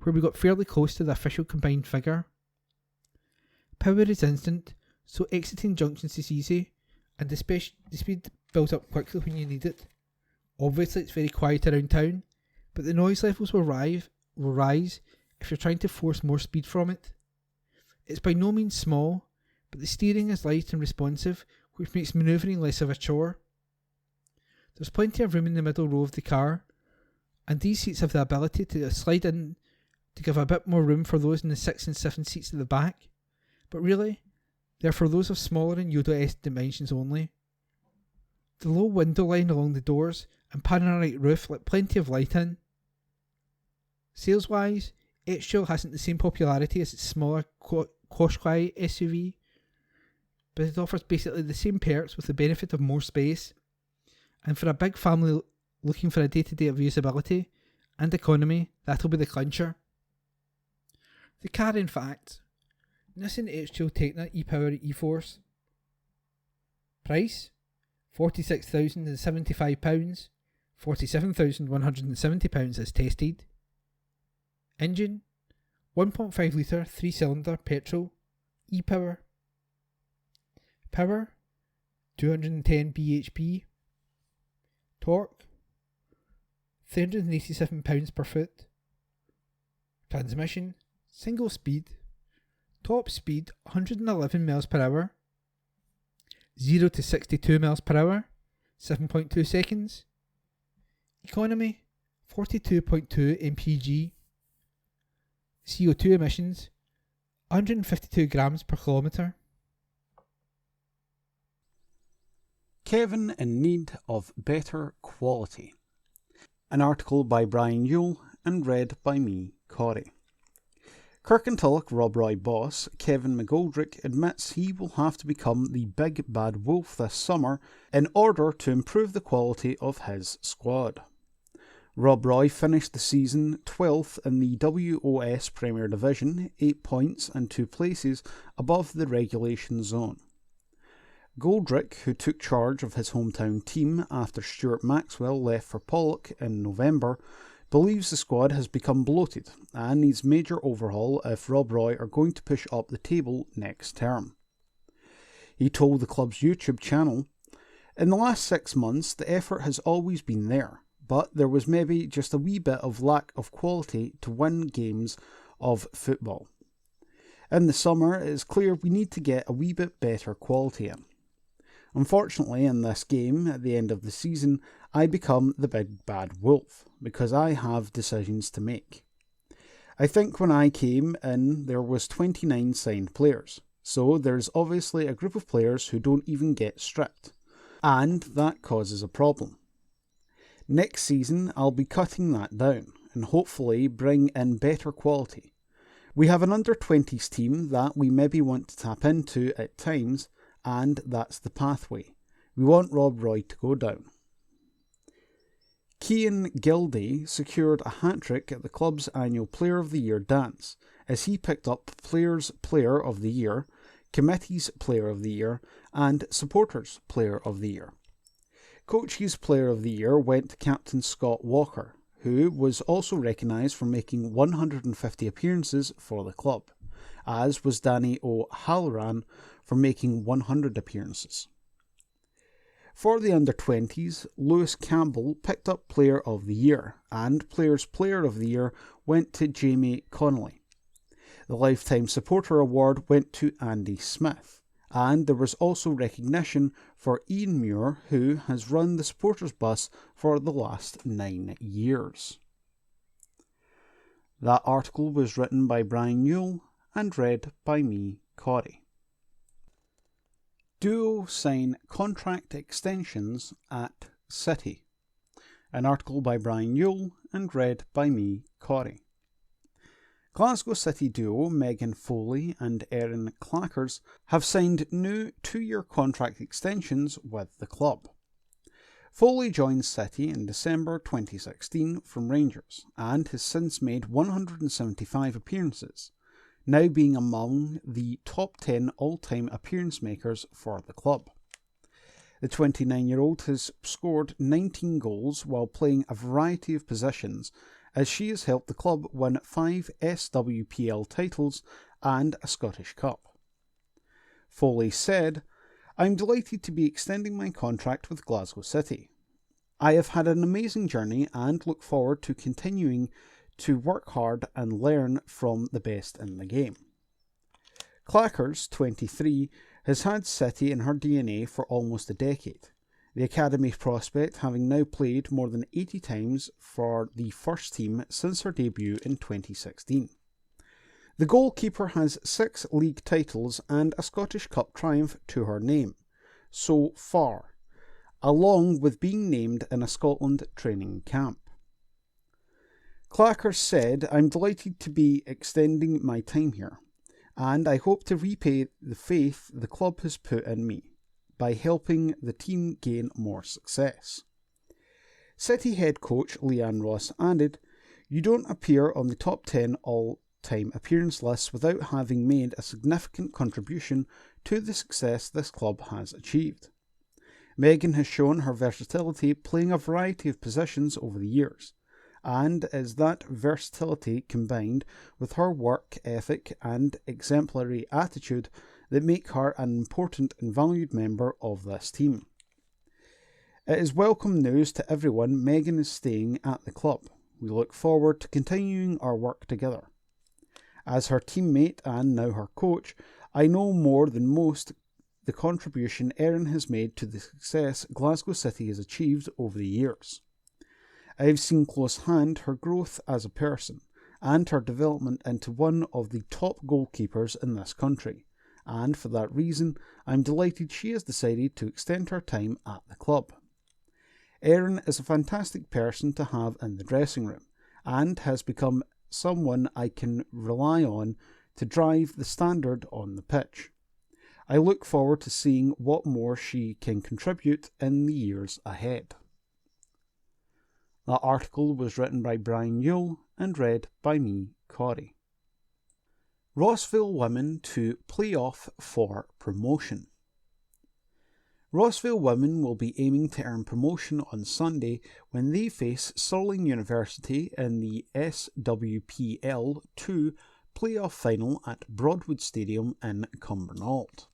where we got fairly close to the official combined figure. Power is instant, so exiting junctions is easy, and the speed builds up quickly when you need it. Obviously it's very quiet around town, but the noise levels will rise if you're trying to force more speed from it. It's by no means small, but the steering is light and responsive, which makes manoeuvring less of a chore. There's plenty of room in the middle row of the car, and these seats have the ability to slide in to give a bit more room for those in the 6 and 7 seats at the back, but really, they're for those of smaller and Yoda-esque dimensions only. The low window line along the doors and panoramic roof let plenty of light in. Sales-wise, X-Trail hasn't the same popularity as its smaller Qashqai SUV, but it offers basically the same perks with the benefit of more space, and for a big family looking for a day-to-day of usability and economy, that'll be the clincher. The car, in fact, Nissan X-Trail Tekna e-Power e-Force. Price £46,075, £47,170 as tested. Engine 1.5 litre 3-cylinder petrol e-Power. Power 210 bhp. Torque 387 pounds per foot. Transmission single speed. Top speed 111 miles per hour. 0 to 62 miles per hour 7.2 seconds. Economy 42.2 mpg. CO2 emissions 152 grams per kilometre. Kevin in need of better quality. An article by Brian Yule and read by me, Corey. Kirkintilloch Rob Roy boss Kevin McGoldrick admits he will have to become the big bad wolf this summer in order to improve the quality of his squad. Rob Roy finished the season 12th in the WOS Premier Division, 8 points and 2 places above the relegation zone. Goldrick, who took charge of his hometown team after Stuart Maxwell left for Pollock in November, believes the squad has become bloated and needs major overhaul if Rob Roy are going to push up the table next term. He told the club's YouTube channel, "In the last 6 months the effort has always been there, but there was maybe just a wee bit of lack of quality to win games of football. In the summer, it is clear we need to get a wee bit better quality in. Unfortunately, in this game, at the end of the season, I become the big bad wolf, because I have decisions to make. I think when I came in, there was 29 signed players, so there's obviously a group of players who don't even get stripped, and that causes a problem. Next season, I'll be cutting that down, and hopefully bring in better quality. We have an under-20s team that we maybe want to tap into at times, and that's the pathway. We want Rob Roy to go down. Cian Gilday secured a hat-trick at the club's annual Player of the Year dance, as he picked up Players' Player of the Year, Committee's Player of the Year, and Supporters' Player of the Year. Coach's Player of the Year went to Captain Scott Walker, who was also recognised for making 150 appearances for the club, as was Danny O'Halloran for making 100 appearances. For the under-20s, Lewis Campbell picked up Player of the Year, and Players' Player of the Year went to Jamie Connolly. The Lifetime Supporter Award went to Andy Smith, and there was also recognition for Ian Muir, who has run the supporters bus for the last 9 years. That article was written by Brian Newell and read by me, Corey. Duo sign contract extensions at City. An article by Brian Newell and read by me, Corey. Glasgow City duo Megan Foley and Erin Clackers have signed new 2-year contract extensions with the club. Foley joined City in December 2016 from Rangers and has since made 175 appearances, now being among the top 10 all-time appearance makers for the club. The 29-year-old has scored 19 goals while playing a variety of positions, as she has helped the club win 5 SWPL titles and a Scottish Cup. Foley said, "I'm delighted to be extending my contract with Glasgow City. I have had an amazing journey and look forward to continuing to work hard and learn from the best in the game." Clackers, 23, has had City in her DNA for almost a decade, the academy prospect having now played more than 80 times for the first team since her debut in 2016. The goalkeeper has 6 league titles and a Scottish Cup triumph to her name, so far, along with being named in a Scotland training camp. Clacker said, "I'm delighted to be extending my time here, and I hope to repay the faith the club has put in me by helping the team gain more success." City head coach Leanne Ross added, "You don't appear on the top 10 all-time appearance lists without having made a significant contribution to the success this club has achieved." Megan has shown her versatility playing a variety of positions over the years, and is that versatility combined with her work ethic and exemplary attitude that make her an important and valued member of this team. It is welcome news to everyone Megan is staying at the club. We look forward to continuing our work together. As her teammate and now her coach, I know more than most the contribution Erin has made to the success Glasgow City has achieved over the years. I have seen close hand her growth as a person and her development into one of the top goalkeepers in this country, and for that reason I'm delighted she has decided to extend her time at the club. Erin is a fantastic person to have in the dressing room and has become someone I can rely on to drive the standard on the pitch. I look forward to seeing what more she can contribute in the years ahead. That article was written by Brian Newell and read by me, Corey. Rossvale women to play off for promotion. Rossvale women will be aiming to earn promotion on Sunday when they face Stirling University in the SWPL 2 playoff final at Broadwood Stadium in Cumbernauld.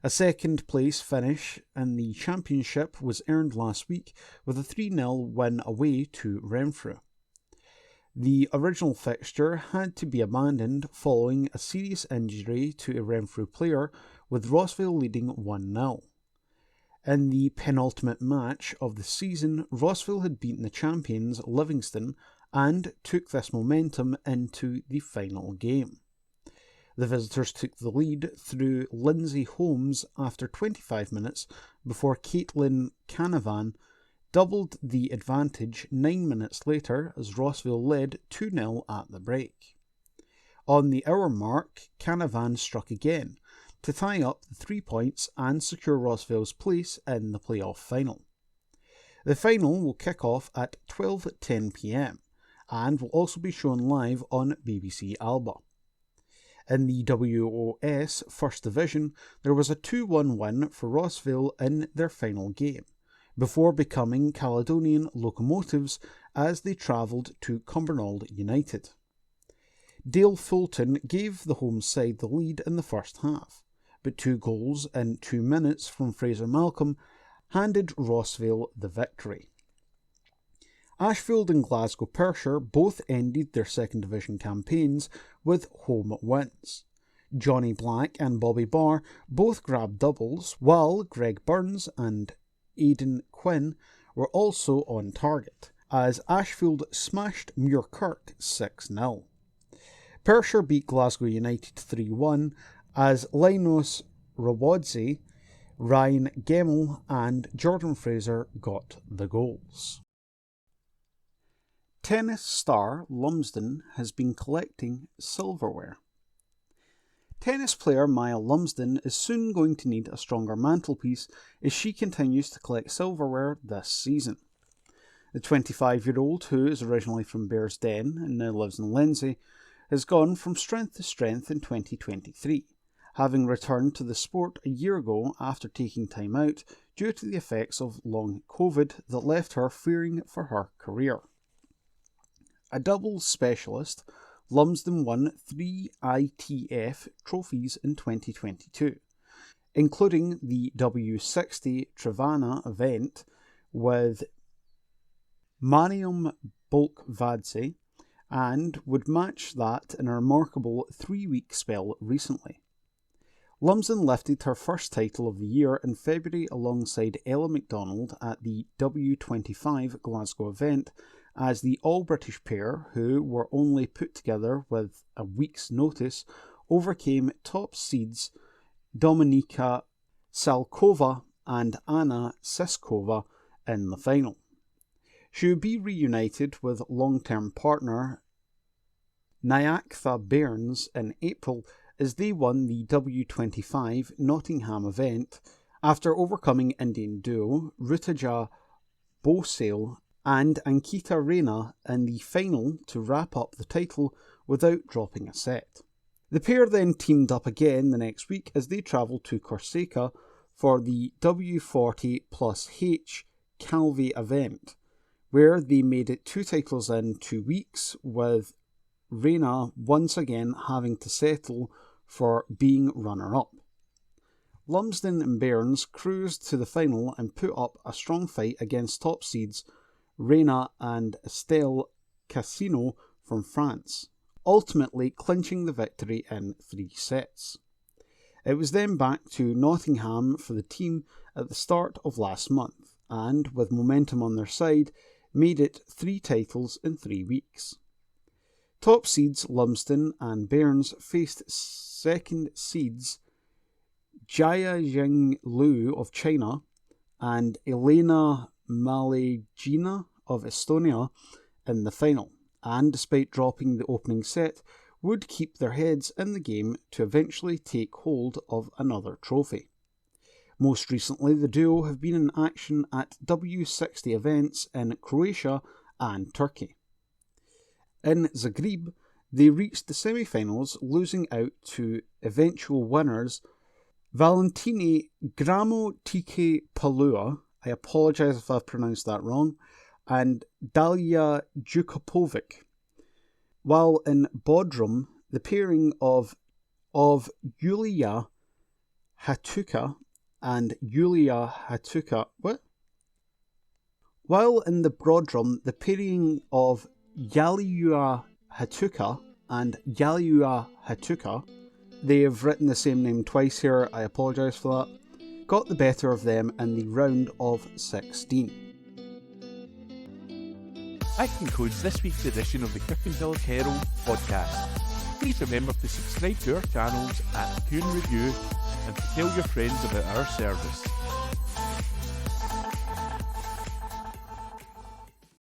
A second place finish in the championship was earned last week with a 3-0 win away to Renfrew. The original fixture had to be abandoned following a serious injury to a Renfrew player, with Rossvale leading 1-0. In the penultimate match of the season, Rossvale had beaten the champions Livingston and took this momentum into the final game. The visitors took the lead through Lindsay Holmes after 25 minutes before Caitlin Canavan doubled the advantage 9 minutes later as Rossvale led 2-0 at the break. On the hour mark, Canavan struck again to tie up the 3 points and secure Rossvale's place in the playoff final. The final will kick off at 12:10 p.m. and will also be shown live on BBC Alba. In the WOS First Division, there was a 2-1 win for Rossvale in their final game, before becoming Caledonian Locomotives as they travelled to Cumbernauld United. Dale Fulton gave the home side the lead in the first half, but 2 goals in 2 minutes from Fraser Malcolm handed Rossvale the victory. Ashfield and Glasgow Perthshire both ended their second division campaigns with home wins. Johnny Black and Bobby Barr both grabbed doubles, while Greg Burns and Aidan Quinn were also on target, as Ashfield smashed Muirkirk 6-0. Perthshire beat Glasgow United 3-1, as Linus Rawadze, Ryan Gemmell and Jordan Fraser got the goals. Tennis star Lumsden has been collecting silverware. Tennis player Maya Lumsden is soon going to need a stronger mantelpiece as she continues to collect silverware this season. The 25-year-old, who is originally from Bearsden and now lives in Lindsay, has gone from strength to strength in 2023, having returned to the sport a year ago after taking time out due to the effects of long COVID that left her fearing for her career. A doubles specialist, Lumsden won 3 ITF trophies in 2022, including the W60 Trevana event with Mariam Bolkvadze, and would match that in a remarkable 3-week spell recently. Lumsden lifted her first title of the year in February alongside Ella McDonald at the W25 Glasgow event, as the all-British pair, who were only put together with a week's notice, overcame top seeds Dominika Salkova and Anna Siskova in the final. She would be reunited with long-term partner Nyaktha Bairns in April as they won the W25 Nottingham event after overcoming Indian duo Rutuja Bosale and Ankita Rana in the final to wrap up the title without dropping a set. The pair then teamed up again the next week as they travelled to Corsica for the W40 plus H Calvi event, where they made it 2 titles in 2 weeks, with Rana once again having to settle for being runner-up. Lumsden and Bairns cruised to the final and put up a strong fight against top seeds Rana and Estelle Cassino from France, ultimately clinching the victory in 3 sets. It was then back to Nottingham for the team at the start of last month, and with momentum on their side, made it 3 titles in 3 weeks. Top seeds Lumsden and Bairns faced second seeds Jia Jinglu of China and Elena Malejina of Estonia in the final, and despite dropping the opening set, would keep their heads in the game to eventually take hold of another trophy. Most recently, the duo have been in action at W60 events in Croatia and Turkey. In Zagreb, they reached the semi-finals, losing out to eventual winners Valentini Gramotike Palua, I apologise if I've pronounced that wrong, and Dalia Djukopovic. While in Bodrum, the pairing of Yulia Hatuka and Yulia Hatuka... While in the Bodrum, the pairing of Yaliua Hatuka and Yaliua Hatuka, they have written the same name twice here, I apologise for that, got the better of them in the round of 16. That concludes this week's edition of the Kirkintilloch Herald podcast. Please remember to subscribe to our channels at Coon Review and to tell your friends about our service.